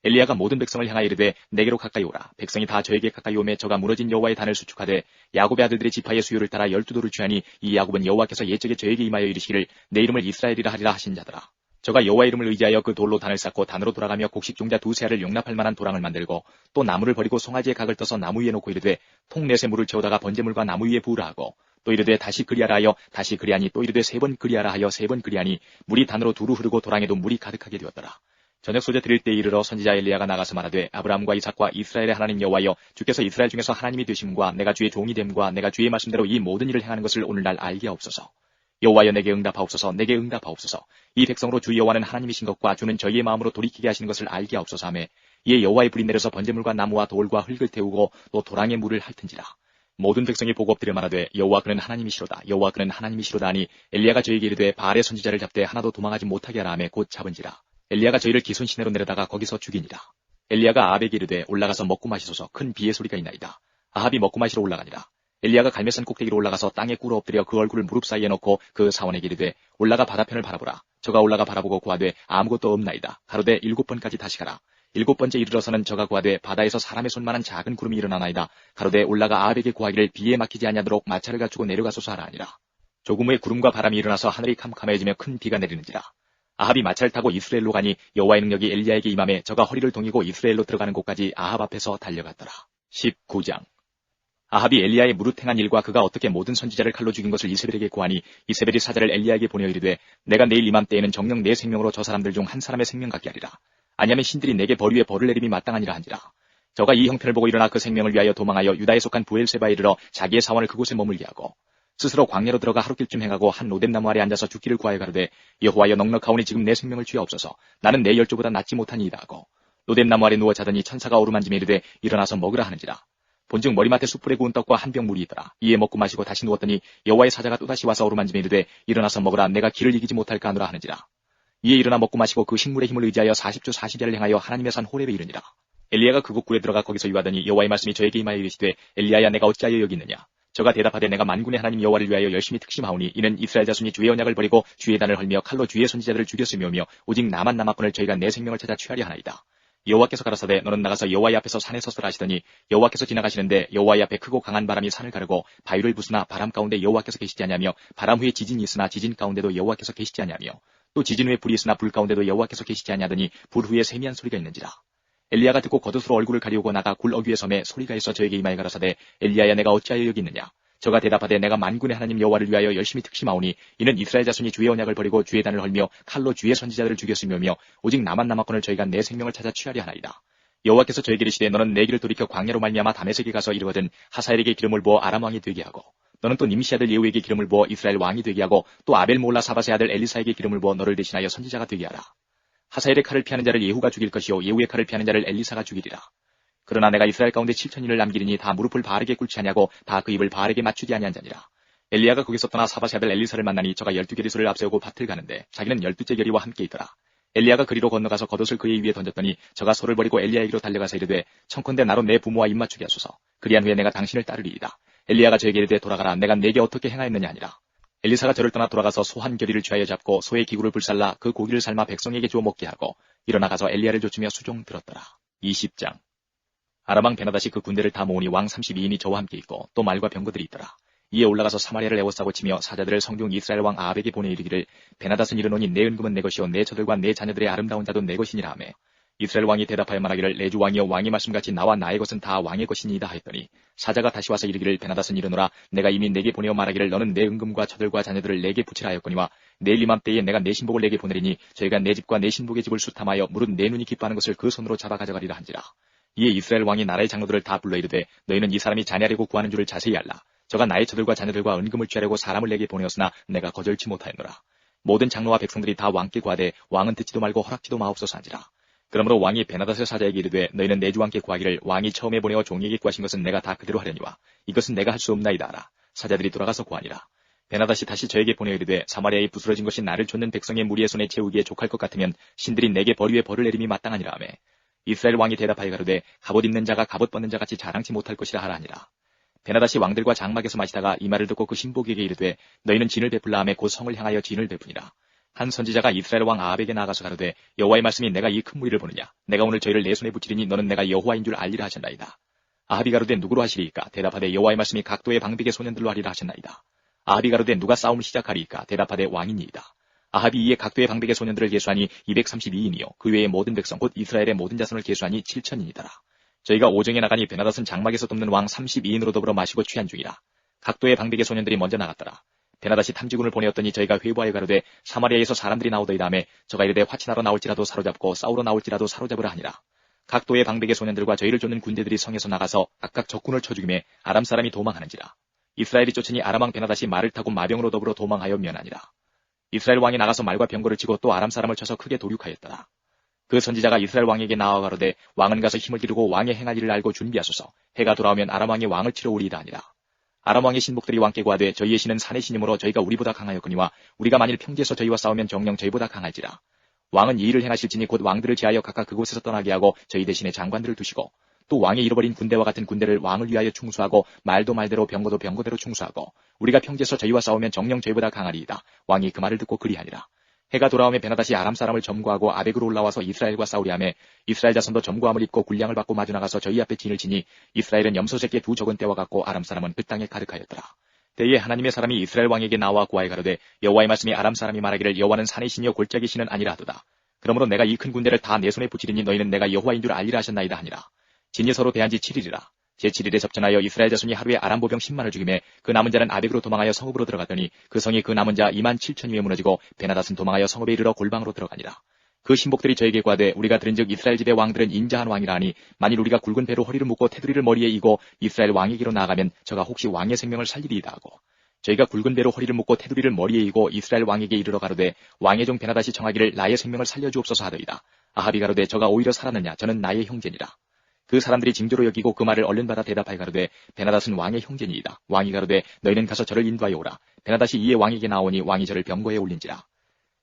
엘리야가 모든 백성을 향하여 이르되 내게로 가까이 오라. 백성이 다 저에게 가까이 오매 저가 무너진 여호와의 단을 수축하되 야곱의 아들들의 지파의 수요를 따라 12도를 취하니 이 야곱은 여호와께서 옛적에 저에게 임하여 이르시기를 내 이름을 이스라엘이라 하리라 하신 자더라. 저가 여호와 이름을 의지하여 그 돌로 단을 쌓고 단으로 돌아가며 곡식종자 2세알을 용납할 만한 도랑을 만들고 또 나무를 버리고 송아지의 각을 떠서 나무 위에 놓고 이르되 통넷에 물을 채우다가 번제물과 나무 위에 부으라 하고 또 이르되 다시 그리하라 하여 다시 그리하니 또 이르되 3번 그리하라 하여 3번 그리하니 물이 단으로 두루 흐르고 도랑에도 물이 가득하게 되었더라. 저녁 소재 드릴 때에 이르러 선지자 엘리야가 나가서 말하되 아브라함과 이삭과 이스라엘의 하나님 여호와여 주께서 이스라엘 중에서 하나님이 되심과 내가 주의 종이 됨과 내가 주의 말씀대로 이 모든 일을 행하는 것을 오늘날 알게 하옵소서. 여호와여 내게 응답하옵소서. 내게 응답하옵소서. 이 백성으로 주 여호와는 하나님이신 것과 주는 저희의 마음으로 돌이키게 하시는 것을 알게 하옵소서 하매 이에 여호와의 불이 내려서 번제물과 나무와 돌과 흙을 태우고 또 도랑에 물을 핥은지라. 모든 백성이 보고 엎드려 말하되 여호와 그는 하나님이시로다. 여호와 그는 하나님이시로다 하니 엘리야가 저에게 이르되 바알의 선지자를 잡되 하나도 도망하지 못하게 하라 하매 곧 잡은지라. 엘리야가 저희를 기손 시내로 내려다가 거기서 죽이니라. 엘리야가 아합에게 이르되 올라가서 먹고 마시소서. 큰 비의 소리가 있나이다. 아합이 먹고 마시러 올라가니라. 엘리야가 갈멜산 꼭대기로 올라가서 땅에 꿇어 엎드려 그 얼굴을 무릎 사이에 넣고 그 사원에게 이르되 올라가 바다편을 바라보라. 저가 올라가 바라보고 고하되 아무것도 없나이다. 가로되 7번까지 다시 가라. 7번째 이르러서는 저가 고하되 바다에서 사람의 손만한 작은 구름이 일어나나이다. 가로되 올라가 아합에게 고하기를 비에 막히지 아니하도록 마차를 갖추고 내려가소서 하라 하니라. 조금 후에 구름과 바람이 일어나서 하늘이 캄캄해지며 큰 비가 내리는지라. 아합이 마차를 타고 이스라엘로 가니 여호와의 능력이 엘리야에게 임하매 저가 허리를 동이고 이스라엘로 들어가는 곳까지 아합 앞에서 달려갔더라. 19장. 아합이 엘리야의 무릇 행한 일과 그가 어떻게 모든 선지자를 칼로 죽인 것을 이세벨에게 고하니 이세벨이 사자를 엘리야에게 보내어 이르되 내가 내일 이맘때에는 정녕 내 생명으로 저 사람들 중 한 사람의 생명 갖게 하리라. 아니하면 신들이 내게 벌 위에 벌을 내림이 마땅하니라 한지라. 저가 이 형편을 보고 일어나 그 생명을 위하여 도망하여 유다에 속한 부엘세바에 이르러 자기의 사원을 그곳에 머물게 하고 스스로 광야로 들어가 하루길쯤 행하고 한 로뎀나무 아래 앉아서 죽기를 구하여 가로되 여호와여 넉넉하오니 지금 내 생명을 취하옵소서. 나는 내 열조보다 낫지 못하니이다 하고 로뎀나무 아래 누워 자더니 천사가 오르만짐에 이르되 일어나서 먹으라 하는지라. 본즉 머리맡에 숯불에 구운 떡과 한 병 물이 있더라. 이에 먹고 마시고 다시 누웠더니 여호와의 사자가 또다시 와서 오르만짐에 이르되 일어나서 먹으라. 내가 기를 이기지 못할까 하노라 하는지라. 이에 일어나 먹고 마시고 그 식물의 힘을 의지하여 40주 40야를 행하여 하나님의 산 호렙에 이르니라. 엘리야가 그곳 굴에 들어가 거기서 유하더니 여호와의 말씀이 저에게 임하여 이르시되 엘리야야 내가 어찌하여 여기 있느냐. 저가 대답하되 내가 만군의 하나님 여호와를 위하여 열심히 특심하오니 이는 이스라엘 자손이 주의 언약을 버리고 주의 단을 헐며 칼로 주의 선지자들을 죽였으며며 오직 나만 남았거늘 저희가 내 생명을 찾아 취하려 하나이다. 여호와께서 가라사대 너는 나가서 여호와의 앞에서 산에 서서라 하시더니 여호와께서 지나가시는데 여호와의 앞에 크고 강한 바람이 산을 가르고 바위를 부수나 바람 가운데 여호와께서 계시지 아니하며 바람 후에 지진이 있으나 지진 가운데도 여호와께서 계시지 아니하며 또 지진 후에 불이 있으나 불 가운데도 여호와께서 계시지 아니하더니 불 후에 세미한 소리가 있는지라. 엘리야가 듣고 겉옷으로 얼굴을 가리우고 나가 굴 어귀에 섬에 소리가 있어 저에게 임하여 가라사대 엘리야야 내가 어찌하여 여기 있느냐. 저가 대답하되 내가 만군의 하나님 여호와를 위하여 열심히 특심하오니 이는 이스라엘 자손이 주의 언약을 버리고 주의 단을 헐며 칼로 주의 선지자들을 죽였으며며 오직 나만 남았거늘 저희가 내 생명을 찾아 취하려 하나이다. 여호와께서 저에게 이르시되 너는 내 길을 돌이켜 광야로 말미암아 다메섹에 가서 이르거든 하사엘에게 기름을 부어 아람 왕이 되게 하고 너는 또 님시 아들 예후에게 기름을 부어 이스라엘 왕이 되게 하고 또 아벨 몰라 사바의 아들 엘리사에게 기름을 부어 너를 대신하여 선지자가 되게 하라. 하사엘의 칼을 피하는 자를 예후가 죽일 것이요 예후의 칼을 피하는 자를 엘리사가 죽이리라. 그러나 내가 이스라엘 가운데 7,000인을 남기리니 다 무릎을 바알에게 꿇지 아니하고 다 그 입을 바알에게 맞추지 아니한 자니라. 엘리야가 거기서 떠나 사바의 아들 엘리사를 만나니 저가 12개리 소를 앞세우고 밭을 가는데 자기는 12째 결의와 함께 있더라. 엘리야가 그리로 건너가서 겉옷을 그의 위에 던졌더니 저가 소를 버리고 엘리야에게로 달려가서 이르되 청컨대 나로 내 부모와 입맞추게 하소서. 그리한 후에 내가 당신을 따르리이다. 엘리야가 저에게 이르되 돌아가라. 내가 네게 어떻게 행하였느냐 하니라. 엘리사가 저를 떠나 돌아가서 소 한 결의를 취하여 잡고 소의 기구를 불살라 그 고기를 삶아 백성에게 주어 먹게 하고 일어나가서 엘리야를 좇으며 수종 들었더라. 20장. 아람왕 베나닷이 그 군대를 다 모으니 왕 32인이 저와 함께 있고 또 말과 병거들이 있더라. 이에 올라가서 사마리아를 에워싸고 치며 사자들을 성중 이스라엘 왕 아합에게 보내 이르기를 베나닷은 이르노니 내 은금은 내 것이요 내 처들과 내 자녀들의 아름다운 자도 내 것이니라 하매 이스라엘 왕이 대답하여 말하기를 내 주 왕이여 왕의 말씀같이 나와 나의 것은 다 왕의 것이니이다 하였더니 사자가 다시 와서 이르기를 베나닷은 이르노라 내가 이미 내게 보내어 말하기를 너는 내 은금과 처들과 자녀들을 내게 붙이라 하였거니와 내일 이맘때에 내가 내 신복을 내게 보내리니 저희가 내 집과 내 신복의 집을 수탐하여 무릇 내 눈이 기뻐하는 것을 그 손으로 잡아 가져가리라 한지라. 이에 이스라엘 왕이 나라의 장로들을 다 불러 이르되 너희는 이 사람이 자냐려고 구하는 줄을 자세히 알라. 저가 나의 처들과 자녀들과 은금을 취하려고 사람을 내게 보내었으나 내가 거절치 못하였노라. 모든 장로와 백성들이 다 왕께 구하되 왕은 듣지도 말고 허락지도 마옵소서 한지라. 그러므로 왕이 베나닷의 사자에게 이르되 너희는 내 주 왕께 구하기를 왕이 처음에 보내어 종에게 구하신 것은 내가 다 그대로 하려니와 이것은 내가 할 수 없나이다 하라. 사자들이 돌아가서 구하니라. 베나다시 다시 저에게 보내 이르되 사마리아에 부스러진 것이 나를 쫓는 백성의 무리의 손에 채우기에 족할 것 같으면 신들이 내게 벌 위에 벌을 내림이 마땅하니라 하매 이스라엘 왕이 대답하여 가로되 갑옷 입는 자가 갑옷 벗는 자 같이 자랑치 못할 것이라 하라니라. 베나다시 왕들과 장막에서 마시다가 이 말을 듣고 그 신복에게 이르되 너희는 진을 베풀라 하매 곧 성을 향하여 진을 베푸니라. 한 선지자가 이스라엘 왕 아합에게 나아가서 가로되 여호와의 말씀이 내가 이 큰 무리를 보느냐 내가 오늘 저희를 내 손에 붙이리니 너는 내가 여호와인 줄 알리라 하셨나이다. 아합이 가로되 누구로 하시리이까 대답하되 여호와의 말씀이 각도의 방백의 소년들로 하리라 하셨나이다. 아합이 가로되 누가 싸움을 시작하리이까 대답하되 왕이니이다. 아합이 이에 각도의 방백의 소년들을 계수하니 232인이요 그 외의 모든 백성 곧 이스라엘의 모든 자손을 계수하니 7천인이더라. 저희가 오정에 나가니 베나닷은 장막에서 돕는 왕 32인으로 더불어 마시고 취한 중이라. 각도의 방백의 소년들이 먼저 나갔더라. 베나닷이 탐지군을 보내었더니 저희가 회부하여 가로되 사마리아에서 사람들이 나오더이다 하매 저가 이르되 화친하러 나올지라도 사로잡고 싸우러 나올지라도 사로잡으라 하니라. 각도의 방백의 소년들과 저희를 쫓는 군대들이 성에서 나가서 각각 적군을 쳐 죽이매 아람 사람이 도망하는지라. 이스라엘이 쫓으니 아람 왕 베나닷이 말을 타고 마병으로 더불어 도망하여 면하니라. 이스라엘 왕이 나가서 말과 병거를 치고 또 아람 사람을 쳐서 크게 도륙하였더라. 그 선지자가 이스라엘 왕에게 나와 가로되 왕은 가서 힘을 기르고 왕의 행할 일을 알고 준비하소서. 해가 돌아오면 아람 왕이 왕을 치러 오리이다 하니라. 아람 왕의 신복들이 왕께 고하되 저희의 신은 산의 신이므로 저희가 우리보다 강하였거니와 우리가 만일 평지에서 저희와 싸우면 정녕 저희보다 강할지라. 왕은 이 일을 행하실지니 곧 왕들을 제하여 각각 그곳에서 떠나게 하고 저희 대신에 장관들을 두시고 또 왕이 잃어버린 군대와 같은 군대를 왕을 위하여 충수하고 말도 말대로 병거도 병거대로 충수하고 우리가 평지에서 저희와 싸우면 정녕 저희보다 강하리이다. 왕이 그 말을 듣고 그리하니라. 해가 돌아오며 베나닷이 아람 사람을 점거하고 아벡으로 올라와서 이스라엘과 싸우려 하매 이스라엘 자손도 점거함을 입고 군량을 받고 마주 나가서 저희 앞에 진을 치니 이스라엘은 염소 새끼 두 적은 떼와 같고 아람 사람은 그 땅에 가득하였더라. 때에 하나님의 사람이 이스라엘 왕에게 나와 구하여 가로되 여호와의 말씀이 아람 사람이 말하기를 여호와는 산의 신이요 골짜기 신은 아니라 하도다. 그러므로 내가 이 큰 군대를 다 내 손에 붙이리니 너희는 내가 여호와인 줄 알리라 하셨나이다 하니라. 진이 서로 대한 지 7일이라. 제7일에 접전하여 이스라엘 자손이 하루에 아람 보병 10만을 죽이매 그 남은 자는 아벡으로 도망하여 성읍으로 들어갔더니 그 성이 그 남은 자 2만 7천 위에 무너지고 베나닷은 도망하여 성읍에 이르러 골방으로 들어가니라. 그 신복들이 저에게 구하되 우리가 들은즉 이스라엘 집의 왕들은 인자한 왕이라 하니 만일 우리가 굵은 배로 허리를 묶고 테두리를 머리에 이고 이스라엘 왕에게로 나아가면 저가 혹시 왕의 생명을 살리리이다 하고 저희가 굵은 배로 허리를 묶고 테두리를 머리에 이고 이스라엘 왕에게 이르러 가로되 왕의 종 베나닷이 청하기를 나의 생명을 살려주옵소서 하더이다. 아합이 가로되 저가 오히려 살았느냐 저는 나의 형제니라. 그 사람들이 징조로 여기고 그 말을 얼른 받아 대답하여 가로되 베나닷은 왕의 형제니이다. 왕이 가로되 너희는 가서 저를 인도하여 오라. 베나닷이 이에 왕에게 나오니 왕이 저를 병거에 올린지라.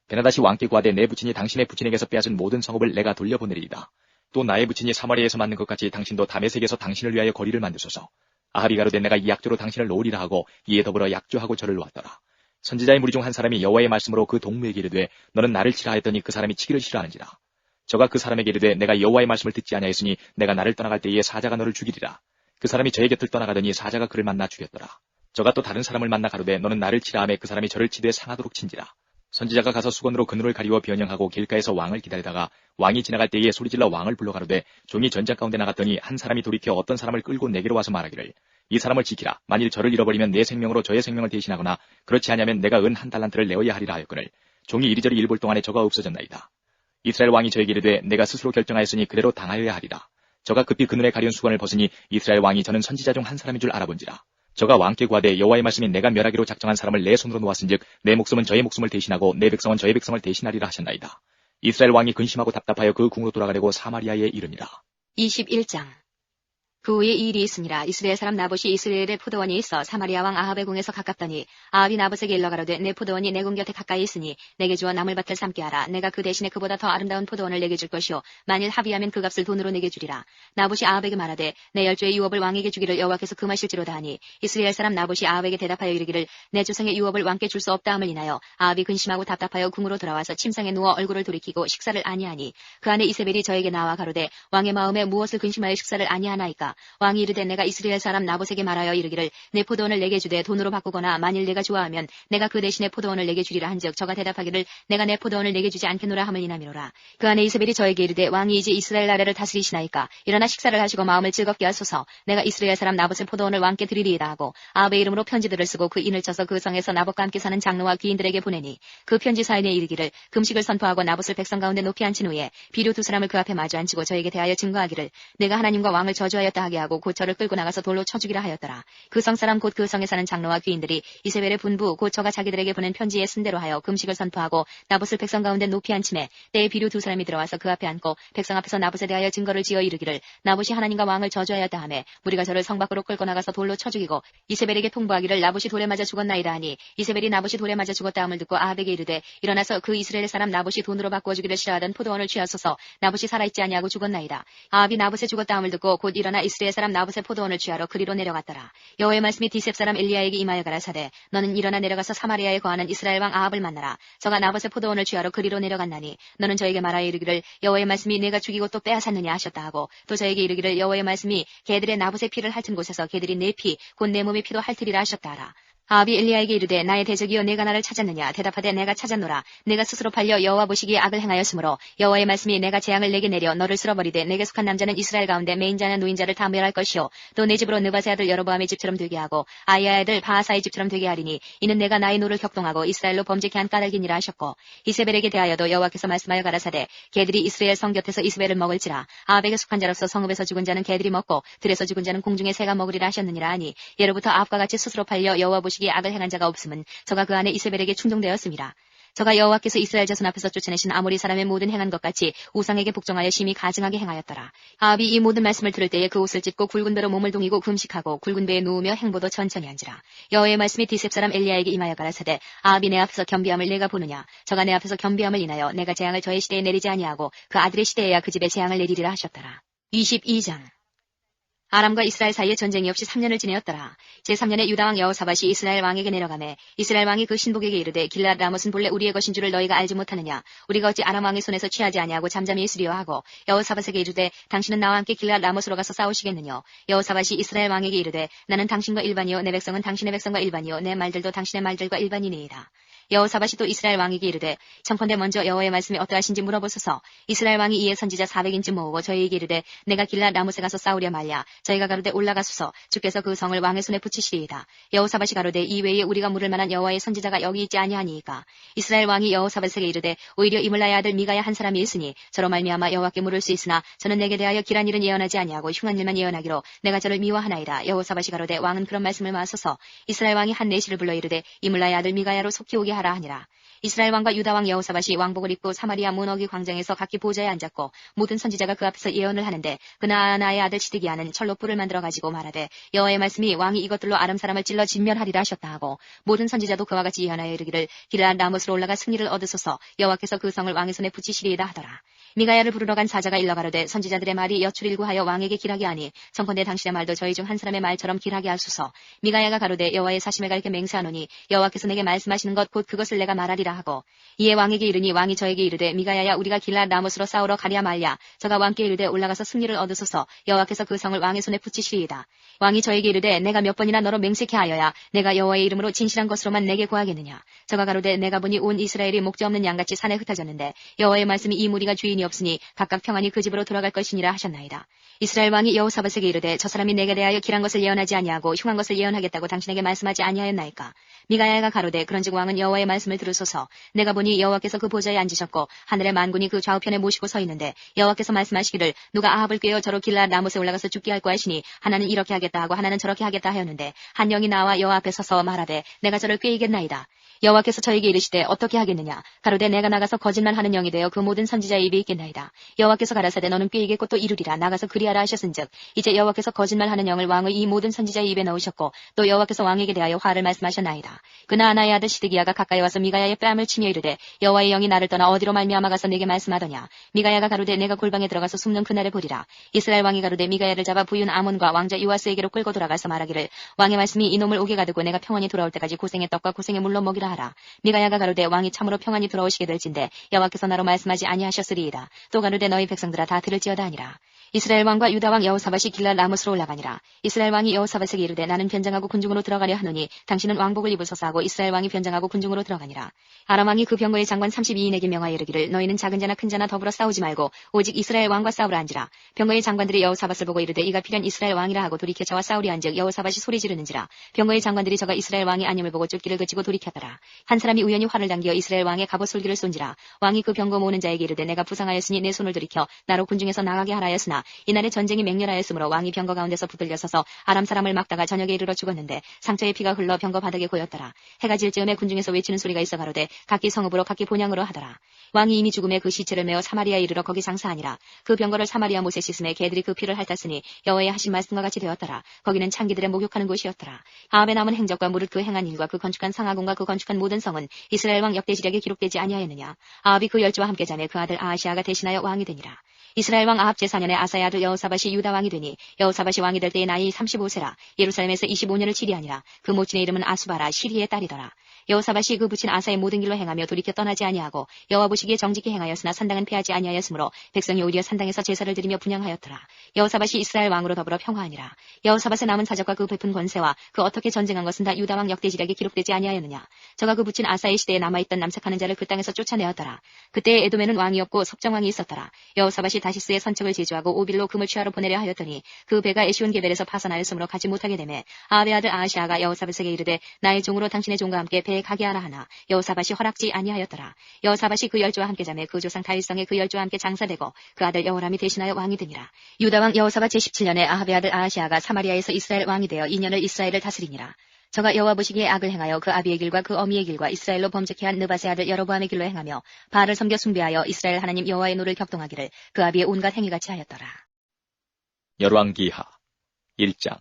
베나닷이 왕께 구하되 내 부친이 당신의 부친에게서 빼앗은 모든 성읍을 내가 돌려보내리이다. 또 나의 부친이 사마리아에서 맞는 것 같이 당신도 다메섹에서 당신을 위하여 거리를 만드소서. 아합이 가로되 내가 이 약조로 당신을 놓으리라 하고 이에 더불어 약조하고 저를 놓았더라. 선지자의 무리 중 한 사람이 여호와의 말씀으로 그 동무에게 이르되 너는 나를 치라 하였더니 그 사람이 치기를 싫어하는지라. 저가 그 사람에게 이르되 내가 여호와의 말씀을 듣지 아니하였으니 내가 나를 떠나갈 때에 사자가 너를 죽이리라. 그 사람이 저의 곁을 떠나가더니 사자가 그를 만나 죽였더라. 저가 또 다른 사람을 만나 가로되 너는 나를 치라 하매 그 사람이 저를 치되 상하도록 친지라. 선지자가 가서 수건으로 그 눈을 가리워 변형하고 길가에서 왕을 기다리다가 왕이 지나갈 때에 소리질러 왕을 불러 가로되 종이 전장 가운데 나갔더니 한 사람이 돌이켜 어떤 사람을 끌고 내게로 와서 말하기를 이 사람을 지키라. 만일 저를 잃어버리면 내 생명으로 저의 생명을 대신하거나 그렇지 아니하면 내가 은 한 달란트를 내어야 하리라 하였거늘 종이 이리저리 일볼 동안에 저가 없어졌나이다. 이스라엘 왕이 저에게 이르되 내가 스스로 결정하였으니 그대로 당하여야 하리라. 저가 급히 그 눈에 가려운 수건을 벗으니 이스라엘 왕이 저는 선지자 중 한 사람인 줄 알아본지라. 저가 왕께 구하되 여호와의 말씀이 내가 멸하기로 작정한 사람을 내 손으로 놓았은즉 내 목숨은 저의 목숨을 대신하고 내 백성은 저의 백성을 대신하리라 하셨나이다. 이스라엘 왕이 근심하고 답답하여 그 궁으로 돌아가려고 사마리아에 이르니라. 21장. 그 후에 이 일이 있으니라. 이스라엘 사람 나봇이 이스라엘의 포도원이 있어 사마리아 왕 아합의 궁에서 가깝더니 아합이 나봇에게 일러 가로되 내 포도원이 내 궁 곁에 가까이 있으니 내게 주어 나물밭을 삼게 하라. 내가 그 대신에 그보다 더 아름다운 포도원을 내게 줄 것이요 만일 합의하면 그 값을 돈으로 내게 주리라. 나봇이 아합에게 말하되 내 열조의 유업을 왕에게 주기를 여호와께서 금하실지로다 하니 이스라엘 사람 나봇이 아합에게 대답하여 이르기를 내 조상의 유업을 왕께 줄 수 없다 함을 인하여 아합이 근심하고 답답하여 궁으로 돌아와서 침상에 누워 얼굴을 돌이키고 식사를 아니하니 그 안에 이세벨이 저에게 나와 가로되 왕의 마음에 무엇을 근심하여 식사를 아니하나이까. 왕이 이르되 내가 이스라엘 사람 나봇에게 말하여 이르기를 내 포도원을 내게 주되 돈으로 바꾸거나 만일 내가 좋아하면 내가 그 대신에 포도원을 내게 주리라 한즉 저가 대답하기를 내가 내 포도원을 내게 주지 않겠노라 함을 인함이로라. 그 안에 이세벨이 저에게 이르되 왕이 이제 이스라엘 나라를 다스리시나이까. 일어나 식사를 하시고 마음을 즐겁게 하소서. 내가 이스라엘 사람 나봇의 포도원을 왕께 드리리이다 하고 아합의 이름으로 편지들을 쓰고 그 인을 쳐서 그 성에서 나봇과 함께 사는 장로와 귀인들에게 보내니 그 편지 사인에 이르기를 금식을 선포하고 나봇을 백성 가운데 높이 앉힌 후에 비료 두 사람을 그 앞에 마주 앉히고 저에게 대하여 증거하기를 내가 하나님과 왕을 저주하였다 있다 하게 하고 곧 저를 끌고 나가서 돌로 쳐 죽이라 하였더라. 그 성사람 곧 그 성에 사는 장로와 귀인들이 이세벨의 분부 곧 저가 자기들에게 보낸 편지에 쓴대로 하여 금식을 선포하고 나봇을 백성 가운데 높이 앉히매 때에 비류 두 사람이 들어와서 그 앞에 앉고 백성 앞에서 나봇에 대하여 증거를 지어 이르기를 나봇이 하나님과 왕을 저주하였다 하매 무리가 저를 성 밖으로 끌고 나가서 돌로 쳐 죽이고 이세벨에게 통보하기를 나봇이 돌에 맞아 죽었나이다 하니 이세벨이 나봇이 돌에 맞아 죽었다 함을 듣고 아합에게 이르되 일어나서 그 이스라엘 사람 나봇이 돈으로 바꾸어 주기를 싫어하던 포도원을 취하소서 나봇이 살아있지 아니하고 죽었나이다. 아합이 나봇의 죽었다 함을 듣고 곧 일어나 이스라엘 사람 나봇의 포도원을 취하러 그리로 내려갔더라. 여호와의 말씀이 디셉 사람 엘리야에게 임하여 가라사대 너는 일어나 내려가서 사마리아에 거하는 이스라엘 왕 아합을 만나라. 저가 나봇의 포도원을 취하러 그리로 내려갔나니 너는 저에게 말하여 이르기를 여호와의 말씀이 내가 죽이고 또 빼앗았느냐 하셨다 하고 또 저에게 이르기를 여호와의 말씀이 개들의 나봇의 피를 핥은 곳에서 개들이 내 피 곧 내 몸의 피도 핥으리라 하셨다 하라. 아합이 엘리야에게 이르되 나의 대적이여 내가 나를 찾았느냐 대답하되 내가 찾았노라. 내가 스스로 팔려 여호와 보시기에 악을 행하였으므로 여호와의 말씀이 내가 재앙을 내게 내려 너를 쓸어버리되 내게 속한 남자는 이스라엘 가운데 매인자나 노인자를 다 멸할 것이요 또 내 집으로 느바세 아들 여로보암의 집처럼 되게 하고 아이야 아들 바하사의 집처럼 되게 하리니 이는 내가 나의 노를 격동하고 이스라엘로 범죄케 한 까닭이니라 하셨고 이세벨에게 대하여도 여호와께서 말씀하여 가라사대 개들이 이스라엘 성 곁에서 이스벨을 먹을지라 아합에게 속한 자로서 성읍에서 죽은 자는 개들이 먹고 들에서 죽은 자는 공중의 새가 먹으리라 하셨느니라 하니 예로부터 아합과 같이 스스로 팔려 여호와 보시기에 악을 행한 자가 없음은 저가 그 안에 이세벨에게 충동되었습니다. 저가 여호와께서 이스라엘 자손 앞에서 쫓아내신 아모리 사람의 모든 행한 것 같이 우상에게 복종하여 심히 가증하게 행하였더라. 아합이 이 모든 말씀을 들을 때에 그 옷을 찢고 굵은 배로 몸을 동이고 금식하고 굵은 배에 누우며 행보도 천천히 한지라. 여호와의 말씀이 디셉 사람 엘리야에게 임하여 가라사대 아합이 내 앞에서 겸비함을 내가 보느냐 저가 내 앞에서 겸비함을 인하여 내가 재앙을 저의 시대에 내리지 아니하고 그 아들의 시대에야 그 집에 재앙을 내리리라 하셨더라. 22장 아람과 이스라엘 사이에 전쟁이 없이 3년을 지내었더라. 제3년에 유다왕 여호사밧이 이스라엘 왕에게 내려가매 이스라엘 왕이 그 신복에게 이르되 길앗 라못은 본래 우리의 것인 줄을 너희가 알지 못하느냐. 우리가 어찌 아람 왕의 손에서 취하지 아니하고 잠잠히 있으리요 하고 여호사밧에게 이르되 당신은 나와 함께 길앗 라못으로 가서 싸우시겠느냐. 여호사밧이 이스라엘 왕에게 이르되 나는 당신과 일반이요 내 백성은 당신의 백성과 일반이요 내 말들도 당신의 말들과 일반이니이다. 여호사밧이 또 이스라엘 왕에게 이르되 청컨대 먼저 여호와의 말씀이 어떠하신지 물어보소서. 이스라엘 왕이 이에 선지자 400인쯤 모으고 저희에게 이르되 내가 길앗 라못에 가서 싸우려 말랴. 저희가 가로되 올라가소서. 주께서 그 성을 왕의 손에 붙이시리이다. 여호사밧이 가로되 이 외에 우리가 물을 만한 여호와의 선지자가 여기 있지 아니하니이까. 이스라엘 왕이 여호사밧에게 이르되 오히려 이물라의 아들 미가야 한 사람이 있으니 저로 말미암아 여호와께 물을 수 있으나 저는 내게 대하여 길한 일은 예언하지 아니하고 흉한 일만 예언하기로 내가 저를 미워하나이다. 여호사밧이 가로되 왕은 그런 말씀을 마소서. 이스라엘 왕이 한 내시를 불러 이르되 이물라의 아들 미가야로 속히 오게 하라 하니라. 이스라엘 왕과 유다 왕 여호사밧이 왕복을 입고 사마리아 문어기 광장에서 각기 보좌에 앉았고 모든 선지자가 그 앞에서 예언을 하는데 그나아나의 아들 시드기야는 철로 뿔을 만들어 가지고 말하되 여호와의 말씀이 왕이 이것들로 아람 사람을 찔러 진멸하리라 하셨다 하고 모든 선지자도 그와 같이 예언하여 이르기를 길앗 라못으로 올라가 승리를 얻으소서. 여호와께서 그 성을 왕의 손에 붙이시리이다 하더라. 미가야를 부르러 간 사자가 일러 가로되 선지자들의 말이 여출일구하여 왕에게 길하게 하니 청컨대 당신의 말도 저희 중 한 사람의 말처럼 길하게 하소서. 미가야가 가로되 여호와의 사심을 가리켜 맹세하노니 여호와께서 내게 말씀하시는 것 곧 그것을 내가 말하리라 하고 이에 왕에게 이르니 왕이 저에게 이르되 미가야야 우리가 길앗 라못으로 싸우러 가랴 말랴. 저가 왕께 이르되 올라가서 승리를 얻으소서. 여호와께서 그 성을 왕의 손에 붙이시리이다. 왕이 저에게 이르되 내가 몇 번이나 너로 맹세케 하여야 내가 여호와의 이름으로 진실한 것으로만 내게 구하겠느냐. 저가 가로되 내가 보니 온 이스라엘이 목자 없는 양같이 산에 흩어졌는데 여호와의 말씀이 이 무리가 주인이 없으니 각각 평안히 그 집으로 돌아갈 것이니라 하셨나이다. 이스라엘 왕이 여호사밧에게 이르되 저 사람이 내게 대하여 길한 것을 예언하지 아니하고 흉한 것을 예언하겠다고 당신에게 말씀하지 아니하였나이까. 미가야가 가로되 그런즉 왕은 여호와의 말씀을 들으소서. 내가 보니 여호와께서 그 보좌에 앉으셨고 하늘의 만군이 그 좌우편에 모시고 서 있는데 여호와께서 말씀하시기를 누가 아합을 꾀어 저로 길앗 라못에 올라가서 죽게 할까 하시니 하나는 이렇게 하겠다 하고 하나는 저렇게 하겠다 하였는데 한 영이 나와 여호와 앞에 서서 말하되 내가 저를 꾀이겠나이다. 여호와께서 저에게 이르시되 어떻게 하겠느냐. 가로되 내가 나가서 거짓말하는 영이 되어 그 모든 선지자의 입에 있겠나이다. 여호와께서 가라사대 너는 꾀이겠고 또 이루리라. 나가서 그리하라 하셨은즉 이제 여호와께서 거짓말하는 영을 왕의 이 모든 선지자의 입에 넣으셨고 또 여호와께서 왕에게 대하여 화를 말씀하셨나이다. 그나아나의 아들 시드기야가 가까이 와서 미가야의 뺨을 치며 이르되 여호와의 영이 나를 떠나 어디로 말미암아 가서 내게 말씀하더냐. 미가야가 가로되 내가 골방에 들어가서 숨는 그날을 보리라. 이스라엘 왕이 가로되 미가야를 잡아 부윤 아몬과 왕자 요아스에게로 끌고 돌아가서 말하기를 왕의 말씀이 이놈을 오게 가두고 내가 평안히 돌아올 때까지 고생의 떡과 고생의 물로 먹이라 하라. 미가야가 가로되 왕이 참으로 평안히 돌아오시게 될진데 여호와께서 나로 말씀하지 아니하셨으리이다. 또 가로되 너희 백성들아 다 들을지어다 하니라. 이스라엘 왕과 유다 왕 여호사밧이 길앗 라못으로 올라가니라. 이스라엘 왕이 여호사밧에게 이르되 나는 변장하고 군중으로 들어가려 하노니 당신은 왕복을 입으소서 하고 이스라엘 왕이 변장하고 군중으로 들어가니라. 아람 왕이 그 병거의 장관 32인에게 명하여 이르기를 너희는 작은 자나 큰 자나 더불어 싸우지 말고 오직 이스라엘 왕과 싸우라 한지라. 병거의 장관들이 여호사밧을 보고 이르되 이가 필연 이스라엘 왕이라 하고 돌이켜 저와 싸우리 한즉 여호사밧이 소리 지르는지라. 병거의 장관들이 저가 이스라엘 왕이 아님을 보고 쫓기를 그치고 돌이켰더라. 한 사람이 우연히 활을 당기어 이스라엘 왕의 갑옷 솔기를 쏜지라. 왕이 그 병거 모으는 자에게 이르되 내가 부상하였으니 내 손을 돌이켜 나로 군중에서 나가게 하라 하였으나 일어났더라. 이날에 전쟁이 맹렬하였으므로 왕이 병거 가운데서 붙들려 서서 아람 사람을 막다가 저녁에 이르러 죽었는데 상처에 피가 흘러 병거 바닥에 고였더라. 해가 질 즈음에 군중에서 외치는 소리가 있어 가로되 각기 성읍으로 각기 본향으로 하더라. 왕이 이미 죽음에 그 시체를 메어 사마리아에 이르러 거기 장사하니라. 그 병거를 사마리아 못에 씻음에 개들이 그 피를 핥았으니 여호와의 하신 말씀과 같이 되었더라. 거기는 창기들의 목욕하는 곳이었더라. 아합의 남은 행적과 무릇 그 행한 일과 그 건축한 상하궁과 그 건축한 모든 성은 이스라엘 왕 역대지략에 기록되지 아니하였느냐. 아합이 그 열조와 함께 자매 그 아들 아하시아가 대신하여 왕이 되니라. 이스라엘 왕 아합 제4년에 아사의 아들 여호사밧이 유다 왕이 되니 여호사밧이 왕이 될 때의 나이 35세라. 예루살렘에서 25년을 치리하니라. 그 모친의 이름은 아수바라 시리의 딸이더라. 여호사밧이 그 부친 아사의 모든 길로 행하며 돌이켜 떠나지 아니하고 여호와 보시기에 정직히 행하였으나 산당은 피하지 아니하였으므로 백성이 오히려 산당에서 제사를 드리며 분향하였더라. 여호사밧이 이스라엘 왕으로 더불어 평화하니라. 여호사밧의 남은 사적과 그 베푼 권세와 그 어떻게 전쟁한 것은 다 유다 왕 역대지략에 기록되지 아니하였느냐. 저가 그 부친 아사의 시대에 남아있던 남색하는 자를 그 땅에서 쫓아내었더라. 그때에 에돔에는 왕이 없고 석정왕이 있었더라. 여호사밧이 다시스의 선척을 제주하고 오빌로 금을 취하러 보내려 하였더니 그 배가 에시온 게벨에서 파산하였으므로 가지 못하게 되매 아합의 아들 아하시아가 여호사밧에게 이르되 나의 종으로 당신의 종과 함께 배에 가게 하라 하나 여호사밧이 허락지 아니하였더라. 여호사밧이 그 열조와 함께 자매 그 조상 다윗성에 그 열조와 함께 장사되고 그 아들 여호람이 대신하여 왕이 되니라. 유다 왕 여호사밧 제17년에 아합의 아들 아하시아가 사마리아에서 이스라엘 왕이 되어 2년을 이스라엘을 다스리니라. 저가 여호와 보시기에 악을 행하여 그 아비의 길과 그 어미의 길과 이스라엘로 범죄케 한 느밧의 아들 여로보암의 길로 행하며 바알을 섬겨 숭배하여 이스라엘 하나님 여호와의 노를 격동하기를 그 아비의 온갖 행위같이 하였더라. 열왕기하 1장.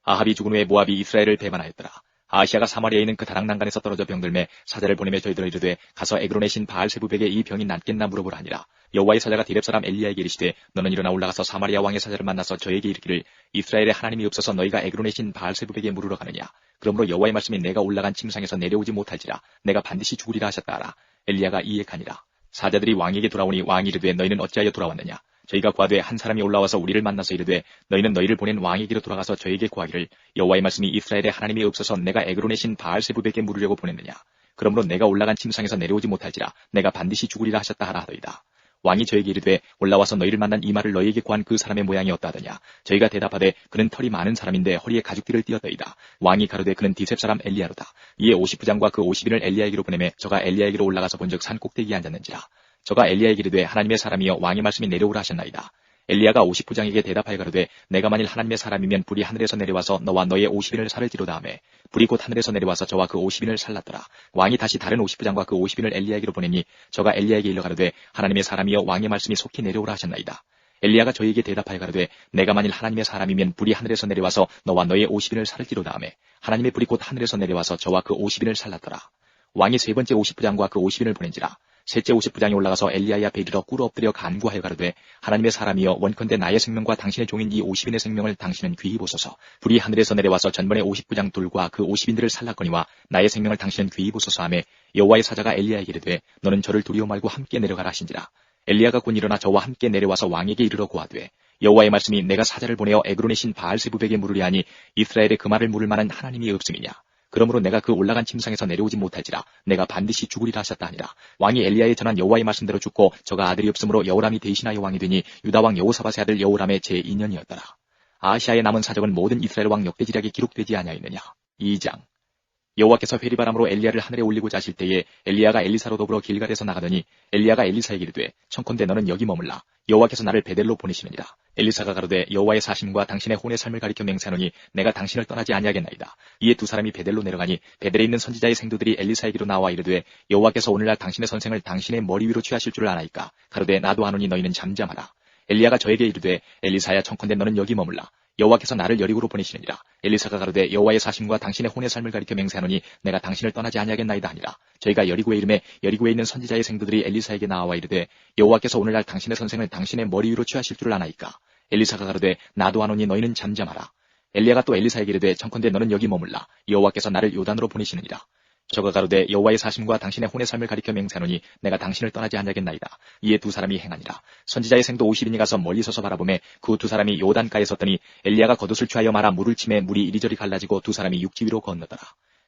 아합이 죽은 후에 모압이 이스라엘을 배반하였더라. 아하시아가 사마리아에 있는 그 다락난간에서 떨어져 병들매 사자를 보내며 저희들을 이르되 가서 에그론의 신 바알세부백에 이 병이 낫겠나 물어보라 하니라. 여호와의 사자가 디렙 사람 엘리야에게 이르시되 너는 일어나 올라가서 사마리아 왕의 사자를 만나서 저에게 이르기를 이스라엘의 하나님이 없어서 너희가 에그론의 신 바알세부백에 물으러 가느냐. 그러므로 여호와의 말씀이 내가 올라간 침상에서 내려오지 못할지라 내가 반드시 죽으리라 하셨다 하라. 엘리야가 이익하니라. 사자들이 왕에게 돌아오니 왕이 이르되 너희는 어찌하여 돌아왔느냐. 저희가 구하되 한 사람이 올라와서 우리를 만나서 이르되 너희는 너희를 보낸 왕에게로 돌아가서 저에게 구하기를 여호와의 말씀이 이스라엘의 하나님이 없어서 내가 에그론의 신 바알세부백에 물으려고 보냈느냐. 그러므로 내가 올라간 침상에서 내려오지 못할지라 내가 반드시 죽으리라 하셨다 하라 하더이다. 왕이 저에게 이르되 올라와서 너희를 만난 이 말을 너희에게 구한 그 사람의 모양이 어떠하더냐. 저희가 대답하되 그는 털이 많은 사람인데 허리에 가죽띠를 띠었더이다. 왕이 가로되 그는 디셉 사람 엘리야로다. 이에 50부장과 그 50인을 엘리야에게로 보내매 저가 엘리야에게로 올라가서 본즉 산 꼭대기에 앉았는지라. 저가 엘리야에게 이르되 하나님의 사람이여 왕의 말씀이 내려오라 하셨나이다. 엘리야가 50부장에게 대답하여 가로되 내가 만일 하나님의 사람이면 불이 하늘에서 내려와서 너와 너의 50인을 살을지로다 하매 불이 곧 하늘에서 내려와서 저와 그 50인을 살랐더라. 왕이 다시 다른 50부장과 그 50인을 엘리야에게로 보내니 저가 엘리야에게 일러 가로되 하나님의 사람이여 왕의 말씀이 속히 내려오라 하셨나이다. 엘리야가 저에게 대답하여 가로되 내가 만일 하나님의 사람이면 불이 하늘에서 내려와서 너와 너의 50인을 살을지로다 하매 하나님의 불이 곧 하늘에서 내려와서 저와 그 50인을 살랐더라. 왕이 세 번째 50부장과 그 50인을 보낸지라. 셋째 50부장이 올라가서 엘리야의 앞에 이르러 꿇어 엎드려 간구하여 가로되 하나님의 사람이여 원컨대 나의 생명과 당신의 종인 이 50인의 생명을 당신은 귀히 보소서. 불이 하늘에서 내려와서 전번에 50부장 둘과 그 50인들을 살랐거니와 나의 생명을 당신은 귀히 보소서 하매 여호와의 사자가 엘리야에게 이르되 너는 저를 두려워 말고 함께 내려가라 하신지라. 엘리야가 곧 일어나 저와 함께 내려와서 왕에게 이르러 고하되 여호와의 말씀이 내가 사자를 보내어 에그론의 신 바알세부백에 물으려 하니 이스라엘의 그 말을 물을 만한 하나님이 없음이냐. 그러므로 내가 그 올라간 침상에서 내려오지 못할지라 내가 반드시 죽으리라 하셨다 하니라. 왕이 엘리야에 전한 여호와의 말씀대로 죽고 저가 아들이 없으므로 여호람이 대신하여 왕이 되니 유다 왕 여호사밧의 아들 여호람의 제2년이었더라. 아하시아의 남은 사적은 모든 이스라엘 왕 역대지략에 기록되지 아니하였느냐. 2장. 여호와께서 회리바람으로 엘리야를 하늘에 올리고자 하실 때에 엘리야가 엘리사로 더불어 길갈에서 나가더니 엘리야가 엘리사에게 이르되 청컨대 너는 여기 머물라. 여호와께서 나를 베델로 보내시느니라. 엘리사가 가로되 여호와의 사심과 당신의 혼의 삶을 가리켜 맹세하노니 내가 당신을 떠나지 아니하겠나이다. 이에 두 사람이 베델로 내려가니 베델에 있는 선지자의 생도들이 엘리사에게로 나와 이르되 여호와께서 오늘날 당신의 선생을 당신의 머리 위로 취하실 줄 아나이까. 가로되 나도 아노니 너희는 잠잠하라. 엘리야가 저에게 이르되 엘리사야 청컨대 너는 여기 머물라. 여호와께서 나를 여리고로 보내시느니라. 엘리사가 가로되 여호와의 사심과 당신의 혼의 삶을 가리켜 맹세하노니 내가 당신을 떠나지 아니하겠나이다 하니라. 저희가 여리고에 이름에 여리고에 있는 선지자의 생도들이 엘리사에게 나와 이르되 여호와께서 오늘날 당신의 선생을 당신의 머리 위로 취하실 줄 아나이까. 엘리사가 가로되 나도 아노니 너희는 잠잠하라. 엘리야가 또 엘리사에게 이르되 청컨대 너는 여기 머물라. 여호와께서 나를 요단으로 보내시느니라. 저가 가로되 여호와의 사심과 당신의 혼의 삶을 가리켜 맹세하노니 내가 당신을 떠나지 아니하겠나이다. 이에 두 사람이 행하니라. 선지자의 생도 50인이 가서 멀리 서서 바라보매 그 두 사람이 요단가에 섰더니 엘리야가 겉옷을 취하여 말아 물을 치매 물이 이리저리 갈라지고 두 사람이 육지 위로 건너더라.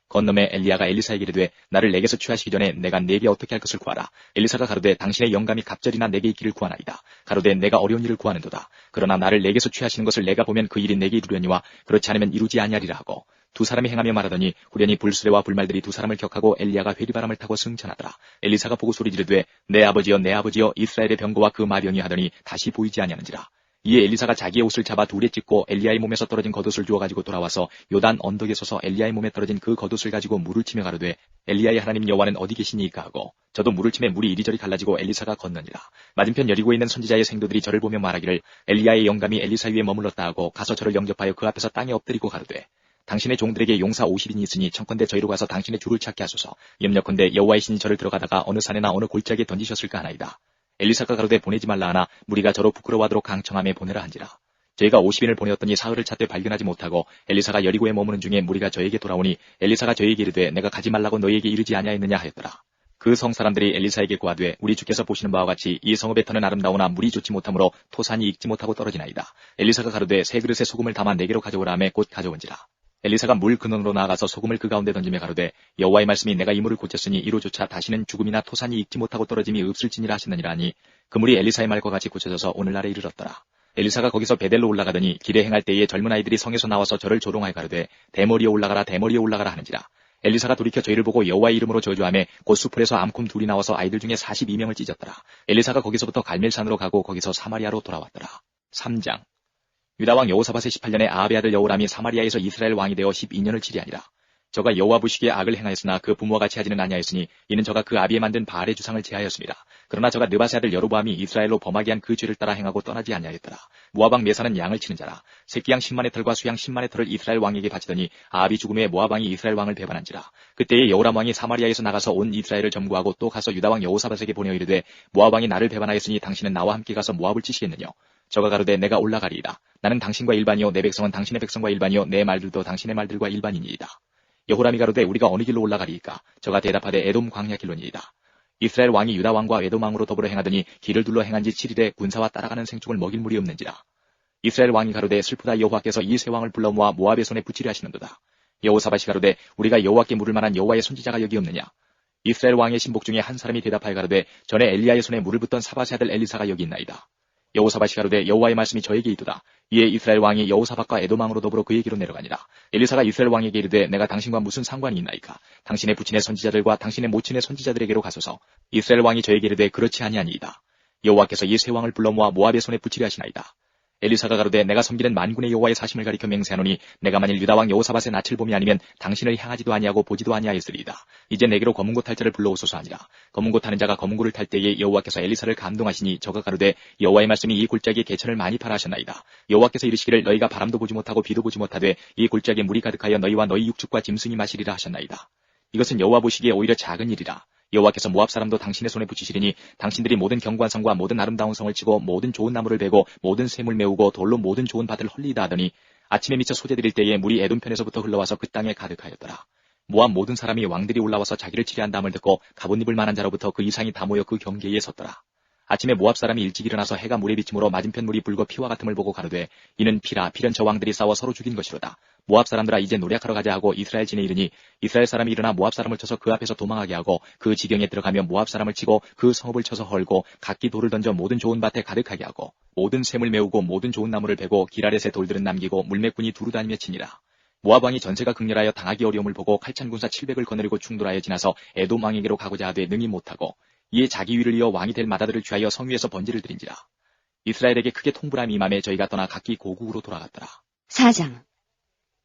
건너매 엘리야가 엘리사에게 이르되 나를 내게서 취하시기 전에 내가 네게 어떻게 할 것을 구하라. 엘리사가 가로되 당신의 영감이 갑절이나 내게 있기를 구하나이다. 가로되 내가 어려운 일을 구하는도다. 그러나 나를 내게서 취하시는 것을 내가 보면 그 일이 내게 이루려니와 그렇지 않으면 이루지 아니하리라 하고 두 사람이 행하며 말하더니 후련히 불수레와 불말들이 두 사람을 격하고 엘리야가 회리바람을 타고 승천하더라. 엘리사가 보고 소리 지르되 내 아버지여 내 아버지여 이스라엘의 병거와 그 마병이 하더니 다시 보이지 아니하는지라. 이에 엘리사가 자기의 옷을 잡아 둘에 찢고 엘리야의 몸에서 떨어진 겉옷을 주워 가지고 돌아와서 요단 언덕에 서서 엘리야의 몸에 떨어진 그 겉옷을 가지고 물을 치며 가로되 엘리야의 하나님 여호와는 어디 계시니이까 하고 저도 물을 치매 물이 이리저리 갈라지고 엘리사가 건너니라. 맞은편 여리고에 있는 선지자의 생도들이 저를 보며 말하기를 엘리야의 영감이 엘리사 위에 머물렀다 하고 가서 저를 영접하여 그 앞에서 땅에 엎드리고 가로되 당신의 종들에게 용사 50인이 있으니 청컨대 저희로 가서 당신의 주를 찾게 하소서. 염려컨대 여호와의 신이 저를 들어가다가 어느 산에나 어느 골짜기에 던지셨을까 하나이다. 엘리사가 가로되 보내지 말라 하나 무리가 저로 부끄러워하도록 강청함에 보내라 한지라. 저희가 50인을 보내었더니 사흘을 찾되 발견하지 못하고 엘리사가 여리고에 머무는 중에 무리가 저에게 돌아오니 엘리사가 저에게 이르되 내가 가지 말라고 너희에게 이르지 아니하였느냐 하였더라. 그 성 사람들이 엘리사에게 고하되 우리 주께서 보시는 바와 같이 이 성읍의 터는 아름다우나 물이 좋지 못하므로 토산이 익지 못하고 떨어지나이다. 엘리사가 가로되 새 그릇에 소금을 담아 내게로 가져오라 하매 곧 가져온지라. 엘리사가 물 근원으로 나아가서 소금을 그 가운데 던지며 가로되 여호와의 말씀이 내가 이 물을 고쳤으니 이로조차 다시는 죽음이나 토산이 익지 못하고 떨어짐이 없을지니라 하셨느니라 하니 그 물이 엘리사의 말과 같이 고쳐져서 오늘날에 이르렀더라. 엘리사가 거기서 베델로 올라가더니 길에 행할 때에 젊은 아이들이 성에서 나와서 저를 조롱하여 가로되 대머리에 올라가라 대머리에 올라가라 하는지라. 엘리사가 돌이켜 저희를 보고 여호와의 이름으로 저주하며 곧 수풀에서 암콤 둘이 나와서 아이들 중에 42명을 찢었더라. 엘리사가 거기서부터 갈멜산으로 가고 거기서 사마리아로 돌아왔더라. 3장 유다왕 여호사밧의 18년에 아합의 아들 여호람이 사마리아에서 이스라엘 왕이 되어 12년을 치리하니라. 저가 여호와 보시기에 악을 행하였으나 그 부모와 같이 하지는 아니하였으니 이는 저가 그 아비에 만든 바알의 주상을 제하였습니다. 그러나 저가 느밧의 아들 여로보암이 이스라엘로 범하게 한 그 죄를 따라 행하고 떠나지 아니하였더라. 모압 왕 메사는 양을 치는 자라. 새끼양 10만의 털과 수양 10만의 털을 이스라엘 왕에게 바치더니 아합이 죽음 후에 모압 왕이 이스라엘 왕을 배반한지라. 그때에 여호람 왕이 사마리아에서 나가서 온 이스라엘을 점거하고 또 가서 유다 왕 여호사밧에게 보내어 이르되 모압 왕이 나를 배반하였으니 당신은 나와 함께 가서 모압을 치시겠느냐. 저가 가로되 내가 올라가리이다. 나는 당신과 일반이요 내 백성은 당신의 백성과 일반이요 내 말들도 당신의 말들과 일반이니이다. 여호람이 가로되 우리가 어느 길로 올라가리이까. 저가 대답하되 에돔 광야 길로니이다. 이스라엘 왕이 유다 왕과 에돔 왕으로 더불어 행하더니 길을 둘러 행한 지 7일에 군사와 따라가는 생축을 먹일 물이 없는지라. 이스라엘 왕이 가로되 슬프다 여호와께서 이 세 왕을 불러 모아 모압의 손에 붙이려 하시는도다. 여호사밧이 가로되 우리가 여호와께 물을 만한 여호와의 선지자가 여기 없느냐. 이스라엘 왕의 신복 중에 한 사람이 대답하여 가로되 전에 엘리야의 손에 물을 붓던 사밧의 아들 엘리사가 여기 있나이다. 여호사밧이 가로되 여호와의 말씀이 저에게 이르다. 이에 이스라엘 왕이 여호사밧과 에돔 왕으로 더불어 그에게로 내려가니라. 엘리사가 이스라엘 왕에게 이르되 내가 당신과 무슨 상관이 있나이까. 당신의 부친의 선지자들과 당신의 모친의 선지자들에게로 가소서. 이스라엘 왕이 저에게 이르되 그렇지 아니하니이다. 여호와께서 이 세 왕을 불러 모아 모압의 손에 붙이려 하시나이다. 엘리사가 가로되 내가 섬기는 만군의 여호와의 사심을 가리켜 맹세하노니 내가 만일 유다 왕 여호사밧의 낯을 봄이 아니면 당신을 향하지도 아니하고 보지도 아니하였으리이다. 이제 내게로 검은고 탈 자를 불러오소서 하니라. 검은고 타는 자가 검은고를 탈 때에 여호와께서 엘리사를 감동하시니 저가 가로되 여호와의 말씀이 이 골짜기에 개천을 많이 파라 하셨나이다. 여호와께서 이르시기를 너희가 바람도 보지 못하고 비도 보지 못하되 이 골짜기에 물이 가득하여 너희와 너희 육축과 짐승이 마시리라 하셨나이다. 이것은 여호와 보시기에 오히려 작은 일이라. 여호와께서 모압 사람도 당신의 손에 붙이시리니 당신들이 모든 견고한 모든 아름다운 성을 치고 모든 좋은 나무를 베고 모든 샘을 메우고 돌로 모든 좋은 밭을 헐리다 하더니 아침에 미쳐 소재 드릴 때에 물이 에돔 편에서부터 흘러와서 그 땅에 가득하였더라. 모압 모든 사람이 왕들이 올라와서 자기를 치리한다함을 듣고 갑옷 입을 만한 자로부터 그 이상이 다 모여 그 경계에 섰더라. 아침에 모압 사람이 일찍 일어나서 해가 물에 비침으로 맞은편 물이 붉어 피와 같음을 보고 가로되 이는 피라 필연 저 왕들이 싸워 서로 죽인 것이로다. 모압 사람들아 이제 노력하러 가자 하고 이스라엘 진에 이르니 이스라엘 사람이 일어나 모압 사람을 쳐서 그 앞에서 도망하게 하고 그 지경에 들어가며 모압 사람을 치고 그 성읍을 쳐서 헐고 각기 돌을 던져 모든 좋은 밭에 가득하게 하고 모든 샘을 메우고 모든 좋은 나무를 베고 길 아랫에 돌들은 남기고 물매꾼이 두루 다니며 치니라. 모압 왕이 전세가 극렬하여 당하기 어려움을 보고 칼찬 군사 700을 거느리고 충돌하여 지나서 에돔 왕에게로 가고자 하되 능히 못하고 이에 자기 위를 이어 왕이 될 마다들을 취하여 성 위에서 번제를 드린지라. 이스라엘에게 크게 통불함이 임함에 저희가 떠나 각기 고국으로 돌아갔더라. 4장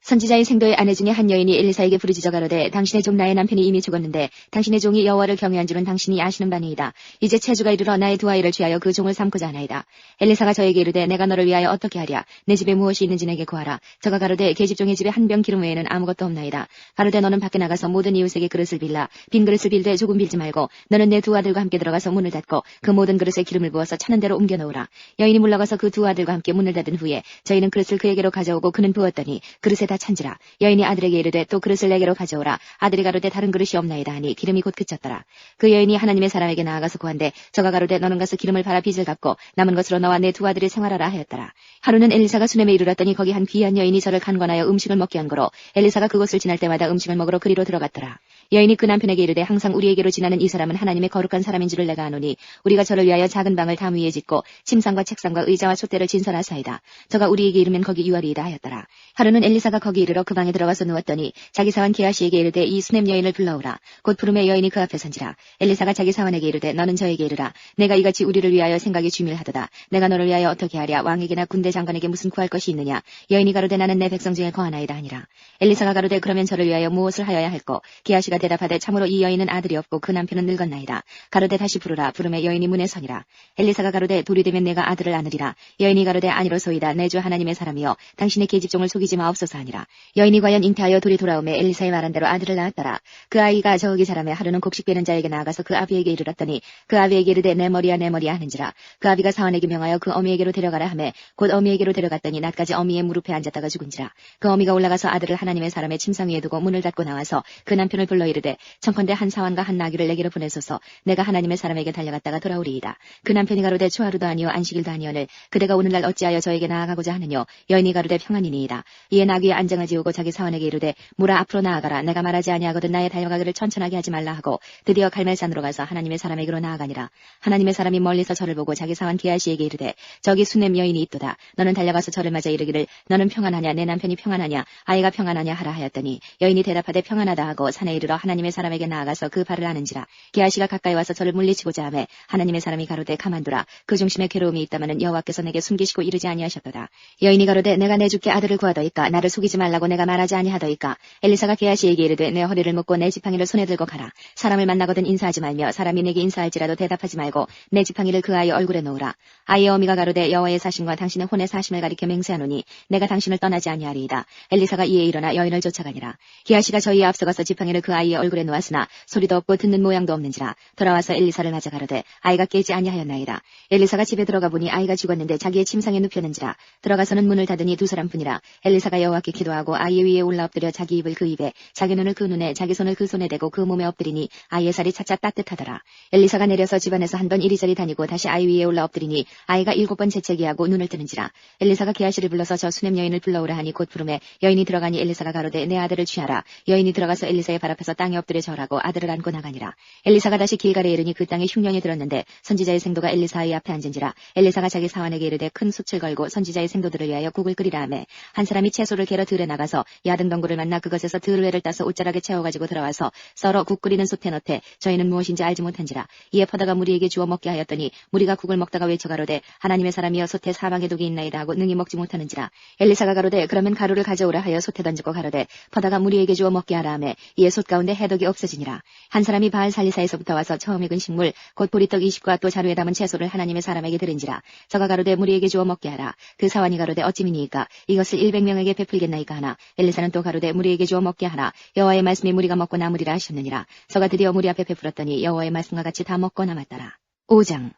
선지자의 생도의 아내 중에 한 여인이 엘리사에게 부르짖어 가로되 당신의 종 나의 남편이 이미 죽었는데 당신의 종이 여호와를 경외한 줄은 당신이 아시는 바니이다. 이제 체주가 이르러 나의 두 아이를 취하여 그 종을 삼고자 하나이다. 엘리사가 저에게 이르되 내가 너를 위하여 어떻게 하랴. 내 집에 무엇이 있는지 내게 구하라. 저가 가로되 계집종의 집에 한 병 기름 외에는 아무것도 없나이다. 가로되 너는 밖에 나가서 모든 이웃에게 그릇을 빌라. 빈 그릇을 빌되 조금 빌지 말고 너는 내 두 아들과 함께 들어가서 문을 닫고 그 모든 그릇에 기름을 부어서 차는 대로 옮겨 놓으라. 여인이 물러가서 그 두 아들과 함께 문을 닫은 후에 저희는 그릇을 그에게로 가져오고 그는 부었더니 그릇에 다 찬지라. 여인이 아들에게 이르되 또 그릇을 내게로 가져오라. 아들이 가로되 다른 그릇이 없나이다 하니 기름이 곧 그쳤더라. 그 여인이 하나님의 사람에게 나아가서 구한데 저가 가로되 너는 가서 기름을 팔아 빚을 갚고 남은 것으로 너와 내 두 아들이 생활하라 하였더라. 하루는 엘리사가 수넴에 이르렀더니 거기 한 귀한 여인이 저를 간관하여 음식을 먹게 한 거로 엘리사가 그곳을 지날 때마다 음식을 먹으러 그리로 들어갔더라. 여인이 그 남편에게 이르되 항상 우리에게로 지나는 이 사람은 하나님의 거룩한 사람인 줄을 내가 아노니 우리가 저를 위하여 작은 방을 담 위에 짓고 침상과 책상과 의자와 촛대를 진설하사이다. 저가 우리에게 이르면 거기 유하리이다 하였더라. 하루는 엘리사가 거기 이르러 그 방에 들어가서 누웠더니 자기 사환 게하시에게 이르되 이 수넴 여인을 불러오라. 곧 부름에 여인이 그 앞에 선지라. 엘리사가 자기 사환에게 이르되 너는 저에게 이르라. 내가 이같이 우리를 위하여 생각이 주밀하도다. 내가 너를 위하여 어떻게 하랴. 왕에게나 군대 장관에게 무슨 구할 것이 있느냐. 여인이 가로되 나는 내 백성 중에 거하나이다 하니라. 엘리사가 가로되 그러면 저를 위하여 무엇을 하여야 할꼬. 게하시가 대답하되 참으로 이 여인은 아들이 없고 그 남편은 늙었나이다. 가로되 다시 부르라. 부름에 여인이 문에 서니라. 엘리사가 가로되 돌이 되면 내가 아들을 안으리라. 여인이 가로되 아니로소이다. 내 주 하나님의 사람이여 당신의 계집종을 속이지 마옵소서 하니라. 여인이 과연 잉태하여 돌이 돌아오매 엘리사의 말한 대로 아들을 낳았더라. 그 아이가 저기 자라매 하루는 곡식 베는 자에게 나아가서 그 아비에게 이르렀더니 그 아비에게 이르되 내 머리야 하는지라. 그 아비가 사환에게 명하여 그 어미에게로 데려가라 하매 곧 어미에게로 데려갔더니 낮까지 어미의 무릎에 앉았다가 죽은지라. 그 어미가 올라가서 아들을 하나님의 사람의 침상 위에 두고 문을 닫고 나와서 그 남편을 불러 이르되 청컨대 한 사환과 한 나귀를 내게로 보내소서. 내가 하나님의 사람에게 달려갔다가 돌아오리이다. 그 남편이 가로되 초하루도 아니요 안식일도 아니오늘 그대가 오늘날 어찌하여 저에게 나아가고자 하느뇨. 여인이 가로되 평안이니이다. 이에 나귀에 안장을 지우고 자기 사환에게 이르되 무라 앞으로 나아가라. 내가 말하지 아니하거든 나의 달려가기를 천천하게 하지 말라 하고 드디어 갈멜산으로 가서 하나님의 사람에게로 나아가니라. 하나님의 사람이 멀리서 저를 보고 자기 사환 게하시에게 이르되 저기 수넴 여인이 있도다. 너는 달려가서 저를 맞아 이르기를 너는 평안하냐 내 남편이 평안하냐 아이가 평안하냐 하라 하였더니 여인이 대답하되 평안하다 하고 산에 이르러 하나님의 사람에게 나아가서 그 발을 아는지라. 게하시가 가까이 와서 저를 물리치고자 하매 하나님의 사람이 가로되 가만두라. 그 중심에 괴로움이 있다마는 여호와께서 내게 숨기시고 이르지 아니하셨도다. 여인이 가로되 내가 내 주께 아들을 구하더이까. 나를 속이지 말라고 내가 말하지 아니하더이까. 엘리사가 게하시에게 이르되 내 허리를 묶고 내 지팡이를 손에 들고 가라. 사람을 만나거든 인사하지 말며 사람이 내게 인사할지라도 대답하지 말고 내 지팡이를 그 아이 얼굴에 놓으라. 아이의 어미가 가로되 여호와의 사심과 당신의 혼의 사심을 가리켜 맹세하노니 내가 당신을 떠나지 아니하리이다. 엘리사가 이에 일어나 여인을 쫓아가니라. 게하시가 저희에 앞서가서 지팡이를 그 아이의 얼굴에 놓았으나 소리도 없고 듣는 모양도 없는지라. 돌아와서 엘리사를 맞아 가로되 아이가 깨지 아니하였나이다. 엘리사가 집에 들어가 보니 아이가 죽었는데 자기의 침상에 눕혔는지라. 들어가서는 문을 닫으니 두 사람뿐이라. 엘리사가 여호와께 기도하고 아이 위에 올라 엎드려 자기 입을 그 입에 자기 눈을 그 눈에 자기 손을 그 손에 대고 그 몸에 엎드리니 아이의 살이 차차 따뜻하더라. 엘리사가 내려서 집안에서 한 번 이리저리 다니고 다시 아이 위에 올라 엎드리니 아이가 7번 재채기하고 눈을 뜨는지라. 엘리사가 게하시를 불러서 저 수넴 여인을 불러오라 하니 곧 부름에 여인이 들어가니 엘리사가 가로되 내 아들을 취하라. 여인이 들어가서 엘리사의 발 앞에서 땅에 엎드려 절하고 아들을 안고 나가니라. 엘리사가 다시 길갈에 이르니 그 땅에 흉년이 들었는데 선지자의 생도가 엘리사의 앞에 앉은지라. 엘리사가 자기 사환에게 이르되 큰 숯을 걸고 선지자의 생도들을 위하여 국을 끓이라 하매 한 사람이 채소를 개러 들에 나가서 야등덩굴을 만나 그것에서 들회를 따서 옷자락에 채워가지고 들어와서 썰어 국 끓이는 솥에 넣되 저희는 무엇인지 알지 못한지라. 이에 퍼다가 무리에게 주어 먹게 하였더니 무리가 국을 먹다가 외쳐가로되 하나님의 사람이여 솥에 사방에 독이 있나이다 하고 능히 먹지 못하는지라. 엘리사가 가로되 그러면 가루를 가져오라 하여 솥에 던지고 가로되 퍼다가 무리에게 주어 먹게 하라 하매 이에 솥 가운데 해독이 없어지니라. 한 사람이 바알 살리사에서부터 와서 처음 익은 식물 곧 보리떡 20과 또 자루에 담은 채소를 하나님의 사람에게 드린지라. 저가 가로되 무리에게 주어 먹게 하라. 그 사환이 가로되 어찌미니이까 이것을 100명에게 베풀겠나이까 하나. 엘리사는 또 가로되 무리에게 주어 먹게 하라. 여호와의 말씀이 무리가 먹고 남으리라 하셨느니라. 저가 드디어 무리 앞에 베풀었더니 여호와의 말씀과 같이 다 먹고 남았더라. 5장.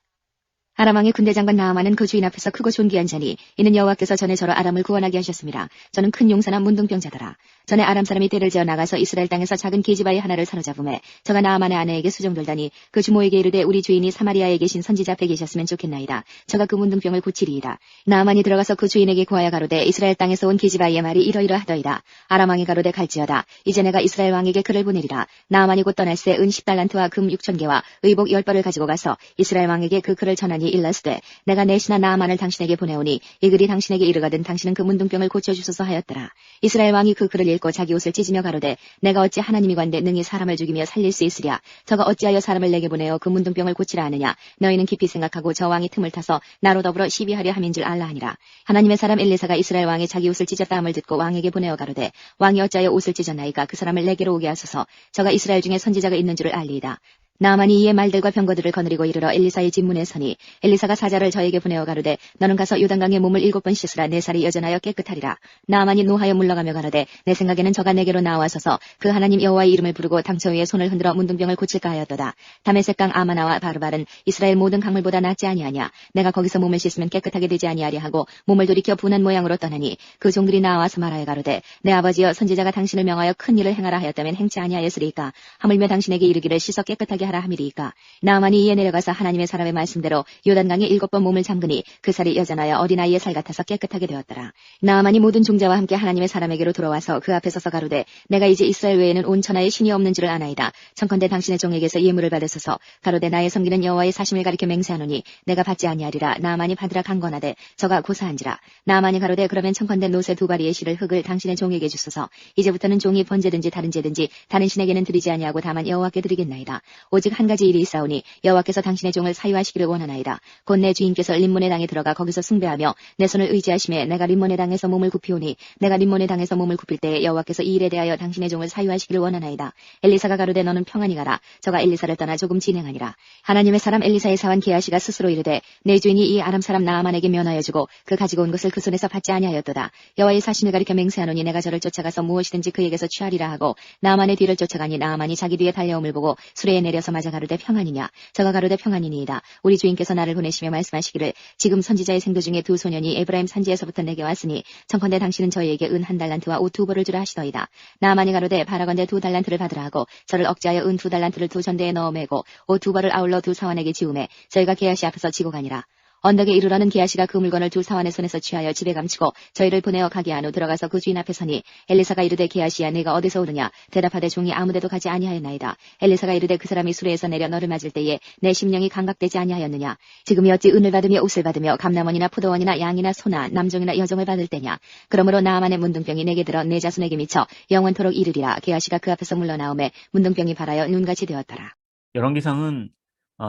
아람 왕의 군대 장관 나아만은 그 주인 앞에서 크고 존귀한 자니 이는 여호와께서 전에 저로 아람을 구원하게 하셨습니다. 저는 큰 용사나 문둥병자더라. 전에 아람 사람이 떼를 지어 나가서 이스라엘 땅에서 작은 계집아이 하나를 사로잡음에 저가 나아만의 아내에게 수종들더니 그 주모에게 이르되 우리 주인이 사마리아에 계신 선지자 앞에 계셨으면 좋겠나이다. 저가 그 문둥병을 고치리이다. 나아만이 들어가서 그 주인에게 구하여 가로되 이스라엘 땅에서 온 계집아이의 말이 이러이러하더이다. 아람 왕이 가로되 갈지어다. 이제 내가 이스라엘 왕에게 글을 보내리라. 나아만이 곧 떠날새 은 10달란트와 금 6,000개와 의복 10벌을 가지고 가서 이스라엘 왕에게 그 글을 전하니 일렀으되 내가 내 신하 나아만을 당신에게 보내오니 이 글이 당신에게 이르거든 당신은 그 문둥병을 고쳐주소서 하였더라. 이스라엘 왕이 그 글을 읽고 자기 옷을 찢으며 가로되 내가 어찌 하나님이관대 능히 사람을 죽이며 살릴 수 있으랴. 저가 어찌하여 사람을 내게 보내어 그 문둥병을 고치라 하느냐. 너희는 깊이 생각하고 저 왕이 틈을 타서 나로 더불어 시비하려 함인 줄 알라 하니라. 하나님의 사람 엘리사가 이스라엘 왕이 자기 옷을 찢었다 함을 듣고 왕에게 보내어 가로되 왕이 어찌하여 옷을 찢었나이까. 그 사람을 내게로 오게 하소서. 저가 이스라엘 중에 선지자가 있는 줄을 알리이다. 나아만이 이에 말들과 병거들을 거느리고 이르러 엘리사의 집 문에 서니 엘리사가 사자를 저에게 보내어 가로되 너는 가서 요단강에 몸을 7번 씻으라. 내 살이 여전하여 깨끗하리라. 나아만이 노하여 물러가며 가로되 내 생각에는 저가 내게로 나와서서 그 하나님 여호와의 이름을 부르고 당처 위에 손을 흔들어 문둥병을 고칠까 하였도다. 다메섹 강 아마나와 바르발은 이스라엘 모든 강물보다 낫지 아니하냐. 내가 거기서 몸을 씻으면 깨끗하게 되지 아니하리 하고 몸을 돌이켜 분한 모양으로 떠나니 그 종들이 나와서 말하여 가로되 내 아버지여 선지자가 당신을 명하여 큰 일을 행하라 하였다면 행치 아니하였으리까. 하물며 당신에게 이르기를 씻어 깨끗하게 하라 함이리이까. 나아만이 이에 내려가서 하나님의 사람의 말씀대로 요단강에 7번 몸을 잠그니 그 살이 여전하여 어린아이의 살 같아서 깨끗하게 되었더라. 나아만이 모든 종자와 함께 하나님의 사람에게로 돌아와서 그 앞에 서서 가로되 내가 이제 이스라엘 외에는 온 천하에 신이 없는 줄을 아나이다. 청컨대 당신의 종에게서 예물을 받으소서. 가로되 나의 섬기는 여호와의 사심을 가리켜 맹세하노니 내가 받지 아니하리라. 나아만이 받으라 강권하되 저가 고사한지라. 나아만이 가로되 그러면 청컨대 노새 2바리의 실을 흙을 당신의 종에게 주소서. 이제부터는 종이 번제든지 다른 제든지 다른 신에게는 드리지 아니하고 다만 여호와께 드리겠나이다. 오직 한 가지 일이 있사오니 여호와께서 당신의 종을 사유하시기를 원하나이다. 곧 내 주인께서 림몬의 당에 들어가 거기서 숭배하며 내 손을 의지하심에 내가 림몬의 당에서 몸을 굽히오니 내가 림몬의 당에서 몸을 굽힐 때에 여호와께서 이 일에 대하여 당신의 종을 사유하시기를 원하나이다. 엘리사가 가로되 너는 평안히 가라. 저가 엘리사를 떠나 조금 진행하니라. 하나님의 사람 엘리사의 사환 게하시가 스스로 이르되 내 주인이 이 아람 사람 나아만에게 면하여 주고 그 가지고 온 것을 그 손에서 받지 아니하였도다. 여호와의 사신을 가리켜 맹세하노니 내가 저를 쫓아가서 무엇이든지 그에게서 취하리라 하고 나아만의 뒤를 쫓아가니 나아만이 자기 뒤에 달려옴을 보고 수레에 내려서 맞아 가로되 평안이냐. 저가 가로되 평안이니이다. 우리 주인께서 나를 보내시며 말씀하시기를 지금 선지자의 생도 중에 2 소년이 에브라임 산지에서부터 내게 왔으니 청컨대 당신은 저희에게 은 1달란트와 옷 2벌을 주라 하시더이다. 나아만이 가로되 바라건대 2달란트를 받으라 하고 저를 억제하여 은 2달란트를 2전대에 넣어 매고 옷 2벌을 아울러 2 사환에게 지우매 저희가 게하시 앞에서 지고 가니라. 언덕에 이르러는 게하시가 그 물건을 2 사환의 손에서 취하여 집에 감추고 저희를 보내어 가게 한 후 들어가서 그 주인 앞에 서니 엘리사가 이르되 게하시야 네가 어디서 오느냐. 대답하되 종이 아무데도 가지 아니하였나이다. 엘리사가 이르되 그 사람이 수레에서 내려 너를 맞을 때에 내 심령이 감각되지 아니하였느냐. 지금이 어찌 은을 받으며 옷을 받으며 감남원이나 포도원이나 양이나 소나 남종이나 여종을 받을 때냐. 그러므로 나아만의 문둥병이 내게 들어 내 자손에게 미쳐 영원토록 이르리라. 게하시가 그 앞에서 물러나오매 문둥병이 발하여 눈같이 되었더라. 열왕기상은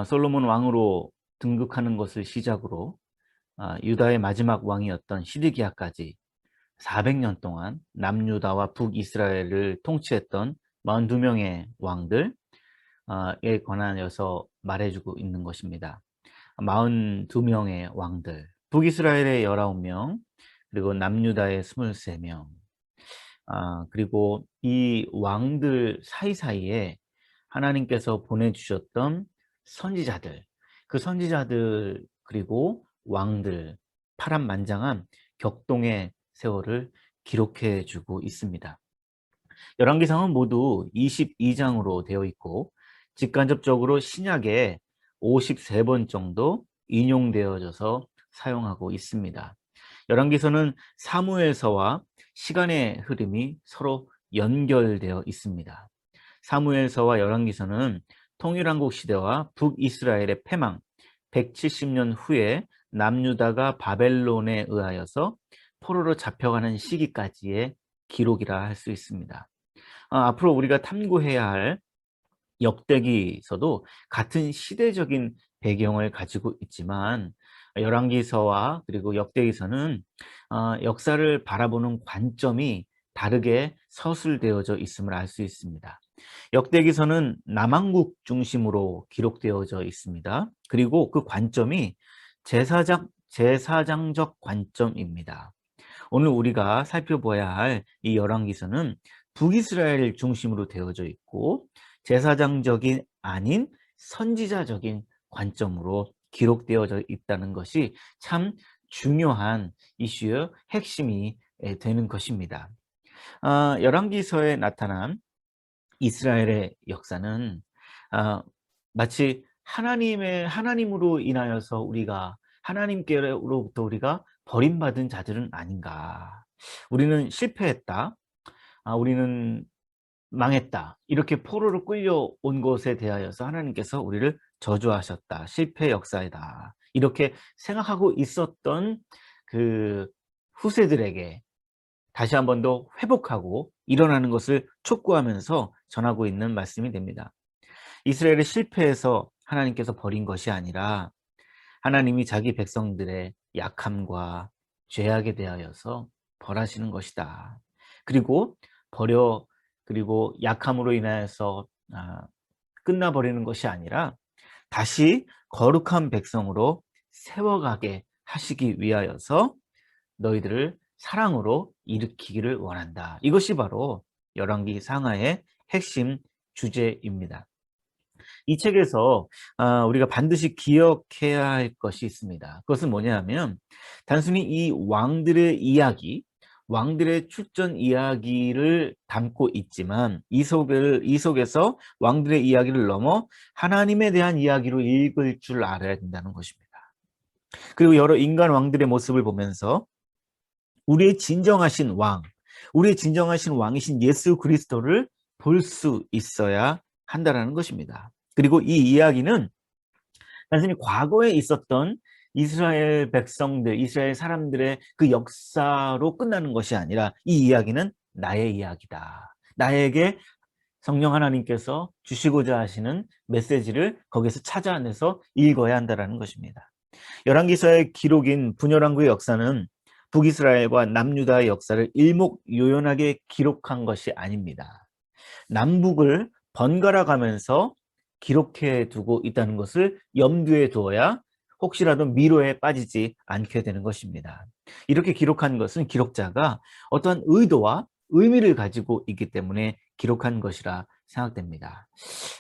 솔로몬 왕으로 등극하는 것을 시작으로 유다의 마지막 왕이었던 시드기야까지 400년 동안 남유다와 북이스라엘을 통치했던 42명의 왕들에 관하여서 말해주고 있는 것입니다. 42명의 왕들, 북이스라엘의 19명, 그리고 남유다의 23명, 그리고 이 왕들 사이사이에 하나님께서 보내주셨던 선지자들, 그 선지자들 그리고 왕들, 파란만장한 격동의 세월을 기록해 주고 있습니다. 열왕기상은 모두 22장으로 되어 있고 직간접적으로 신약에 53번 정도 인용되어져서 사용하고 있습니다. 열왕기서는 사무엘서와 시간의 흐름이 서로 연결되어 있습니다. 사무엘서와 열왕기서는 통일왕국 시대와 북이스라엘의 패망 170년 후에 남유다가 바벨론에 의하여서 포로로 잡혀가는 시기까지의 기록이라 할 수 있습니다. 앞으로 우리가 탐구해야 할 역대기서도 같은 시대적인 배경을 가지고 있지만 열왕기서와 그리고 역대기서는 역사를 바라보는 관점이 다르게 서술되어져 있음을 알 수 있습니다. 역대기서는 남왕국 중심으로 기록되어져 있습니다. 그리고 그 관점이 제사장적 관점입니다. 오늘 우리가 살펴봐야 할 이 열왕기서는 북이스라엘 중심으로 되어져 있고 제사장적인 아닌 선지자적인 관점으로 기록되어져 있다는 것이 참 중요한 이슈의 핵심이 되는 것입니다. 열왕기서에 나타난 이스라엘의 역사는 마치 하나님으로 인하여서 하나님께로부터 우리가 버림받은 자들은 아닌가. 우리는 실패했다. 우리는 망했다. 이렇게 포로로 끌려온 것에 대하여서 하나님께서 우리를 저주하셨다. 실패 역사이다. 이렇게 생각하고 있었던 그 후세들에게 다시 한 번 더 회복하고 일어나는 것을 촉구하면서 전하고 있는 말씀이 됩니다. 이스라엘의 실패에서 하나님께서 버린 것이 아니라 하나님이 자기 백성들의 약함과 죄악에 대하여서 벌하시는 것이다. 그리고 약함으로 인하여서 끝나버리는 것이 아니라 다시 거룩한 백성으로 세워가게 하시기 위하여서 너희들을 사랑으로 일으키기를 원한다. 이것이 바로 열왕기 상하의 핵심 주제입니다. 이 책에서 우리가 반드시 기억해야 할 것이 있습니다. 그것은 뭐냐면 단순히 이 왕들의 이야기, 왕들의 출전 이야기를 담고 있지만 이 속에서 왕들의 이야기를 넘어 하나님에 대한 이야기로 읽을 줄 알아야 된다는 것입니다. 그리고 여러 인간 왕들의 모습을 보면서 우리의 진정하신 왕이신 예수 그리스도를 볼 수 있어야 한다는 것입니다. 그리고 이 이야기는 단순히 과거에 있었던 이스라엘 백성들, 이스라엘 사람들의 그 역사로 끝나는 것이 아니라 이 이야기는 나의 이야기다. 나에게 성령 하나님께서 주시고자 하시는 메시지를 거기서 찾아내서 읽어야 한다는 것입니다. 열왕기서의 기록인 분열왕국의 역사는 북이스라엘과 남유다의 역사를 일목요연하게 기록한 것이 아닙니다. 남북을 번갈아 가면서 기록해 두고 있다는 것을 염두에 두어야 혹시라도 미로에 빠지지 않게 되는 것입니다. 이렇게 기록한 것은 기록자가 어떠한 의도와 의미를 가지고 있기 때문에 기록한 것이라 생각됩니다.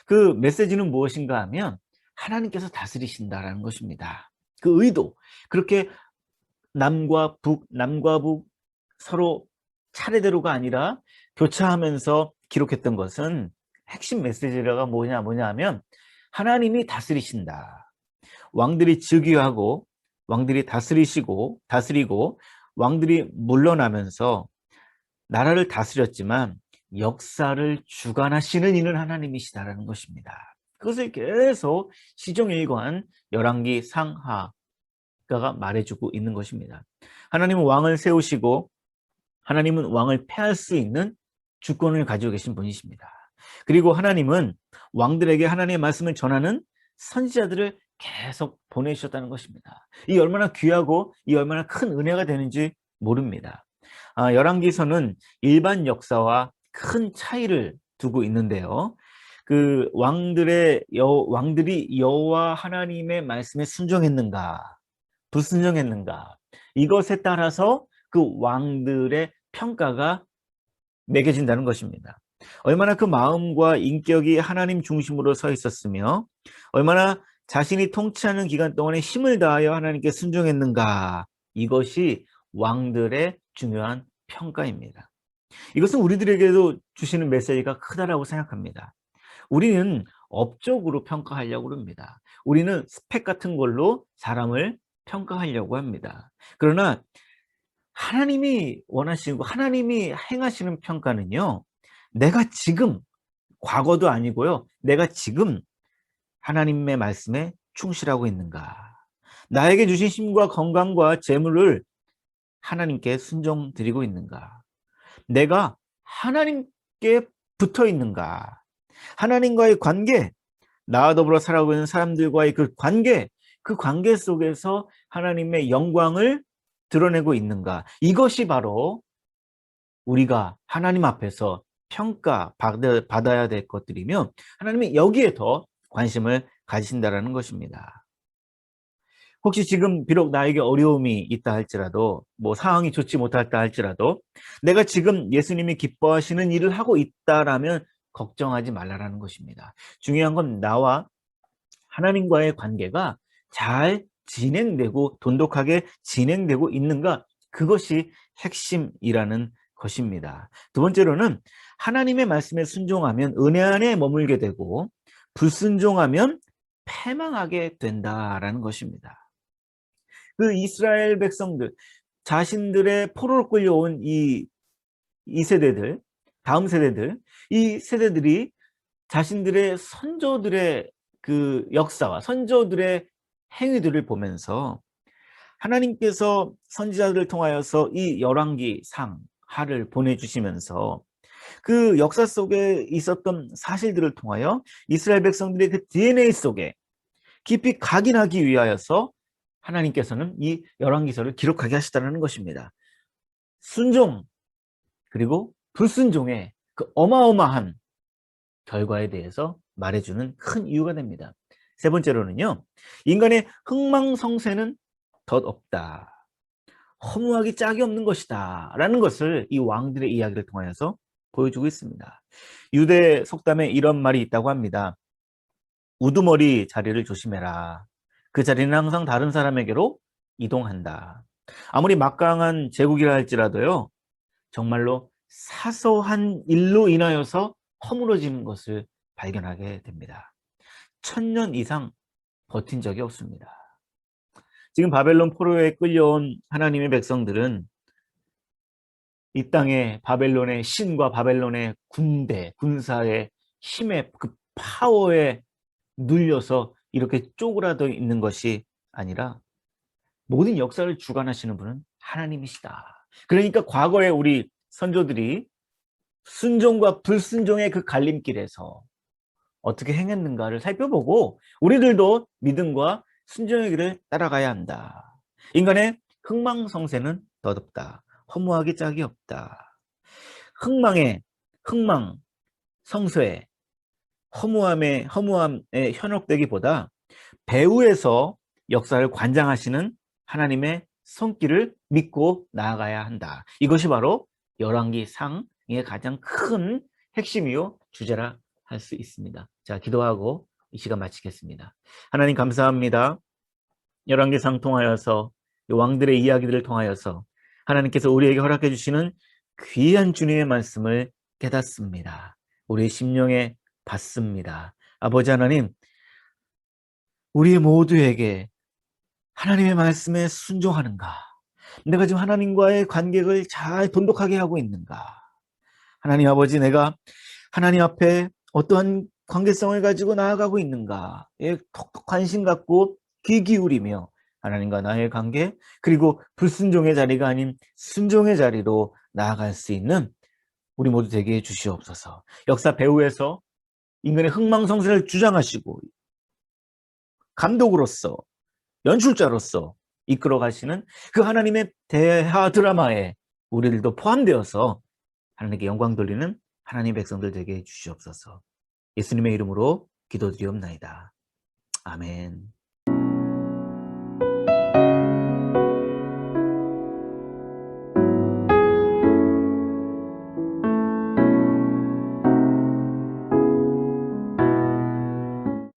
그 메시지는 무엇인가 하면 하나님께서 다스리신다라는 것입니다. 그 의도, 그렇게 남과 북 서로 차례대로가 아니라 교차하면서 기록했던 것은 핵심 메시지가 뭐냐 하면 하나님이 다스리신다. 왕들이 즉위하고 왕들이 다스리고 왕들이 물러나면서 나라를 다스렸지만 역사를 주관하시는 이는 하나님이시다라는 것입니다. 그것을 계속 시종일관 열왕기 상하가 말해주고 있는 것입니다. 하나님은 왕을 세우시고 하나님은 왕을 폐할 수 있는 주권을 가지고 계신 분이십니다. 그리고 하나님은 왕들에게 하나님의 말씀을 전하는 선지자들을 계속 보내주셨다는 것입니다. 이 얼마나 귀하고 이 얼마나 큰 은혜가 되는지 모릅니다. 열왕기서는 일반 역사와 큰 차이를 두고 있는데요. 그 왕들이 여호와 하나님의 말씀에 순종했는가, 불순종했는가, 이것에 따라서 그 왕들의 평가가 매겨진다는 것입니다. 얼마나 그 마음과 인격이 하나님 중심으로 서 있었으며 얼마나 자신이 통치하는 기간 동안에 힘을 다하여 하나님께 순종했는가, 이것이 왕들의 중요한 평가입니다. 이것은 우리들에게도 주시는 메시지가 크다라고 생각합니다. 우리는 업적으로 평가하려고 합니다. 우리는 스펙 같은 걸로 사람을 평가하려고 합니다. 그러나 하나님이 원하시고 하나님이 행하시는 평가는요, 내가 지금, 과거도 아니고요, 내가 지금 하나님의 말씀에 충실하고 있는가, 나에게 주신 힘과 건강과 재물을 하나님께 순종드리고 있는가, 내가 하나님께 붙어 있는가, 하나님과의 관계, 나와 더불어 살아가고 있는 사람들과의 그 관계 속에서 하나님의 영광을 드러내고 있는가, 이것이 바로 우리가 하나님 앞에서 평가받아야 될 것들이며 하나님이 여기에 더 관심을 가지신다는 것입니다. 혹시 지금 비록 나에게 어려움이 있다 할지라도, 상황이 좋지 못하다 할지라도 내가 지금 예수님이 기뻐하시는 일을 하고 있다라면 걱정하지 말라라는 것입니다. 중요한 건 나와 하나님과의 관계가 잘 진행되고 돈독하게 진행되고 있는가, 그것이 핵심이라는 것입니다. 두 번째로는 하나님의 말씀에 순종하면 은혜 안에 머물게 되고 불순종하면 패망하게 된다라는 것입니다. 그 이스라엘 백성들, 자신들의 포로로 끌려온 이 세대들, 다음 세대들, 이 세대들이 자신들의 선조들의 그 역사와 선조들의 행위들을 보면서 하나님께서 선지자들을 통하여서 이 열왕기 상하를 보내주시면서 그 역사 속에 있었던 사실들을 통하여 이스라엘 백성들의 그 DNA 속에 깊이 각인하기 위하여서 하나님께서는 이 열왕기서를 기록하게 하시다는 것입니다. 순종 그리고 불순종의 그 어마어마한 결과에 대해서 말해주는 큰 이유가 됩니다. 세 번째로는요, 인간의 흥망성쇠는 덧없다, 허무하기 짝이 없는 것이다 라는 것을 이 왕들의 이야기를 통하여서 보여주고 있습니다. 유대 속담에 이런 말이 있다고 합니다. 우두머리 자리를 조심해라. 그 자리는 항상 다른 사람에게로 이동한다. 아무리 막강한 제국이라 할지라도요, 정말로 사소한 일로 인하여서 허물어지는 것을 발견하게 됩니다. 1000년 이상 버틴 적이 없습니다. 지금 바벨론 포로에 끌려온 하나님의 백성들은 이 땅에 바벨론의 신과 바벨론의 군대, 군사의 힘에 그 파워에 눌려서 이렇게 쪼그라져 있는 것이 아니라 모든 역사를 주관하시는 분은 하나님이시다. 그러니까 과거에 우리 선조들이 순종과 불순종의 그 갈림길에서 어떻게 행했는가를 살펴보고 우리들도 믿음과 순종의 길을 따라가야 한다. 인간의 흥망성쇠는 덧없다. 허무하기 짝이 없다. 흥망, 성쇠, 허무함에 현혹되기보다 배후에서 역사를 관장하시는 하나님의 손길을 믿고 나아가야 한다. 이것이 바로 열왕기 상의 가장 큰 핵심이요 주제라 할 수 있습니다. 자, 기도하고 이 시간 마치겠습니다. 하나님 감사합니다. 열왕기상 통하여서 왕들의 이야기들을 통하여서 하나님께서 우리에게 허락해 주시는 귀한 주님의 말씀을 깨닫습니다. 우리의 심령에 받습니다. 아버지 하나님, 우리 모두에게 하나님의 말씀에 순종하는가? 내가 지금 하나님과의 관계를 잘 돈독하게 하고 있는가? 하나님 아버지, 내가 하나님 앞에 어떠한 관계성을 가지고 나아가고 있는가? 톡톡 관심 갖고 귀 기울이며 하나님과 나의 관계, 그리고 불순종의 자리가 아닌 순종의 자리로 나아갈 수 있는 우리 모두 되게 해 주시옵소서. 역사 배후에서 인간의 흥망성쇠를 주장하시고 감독으로서 연출자로서 이끌어 가시는 그 하나님의 대하 드라마에 우리들도 포함되어서 하나님께 영광 돌리는 하나님의 백성들 되게 해 주시옵소서. 예수님의 이름으로 기도드리옵나이다. 아멘.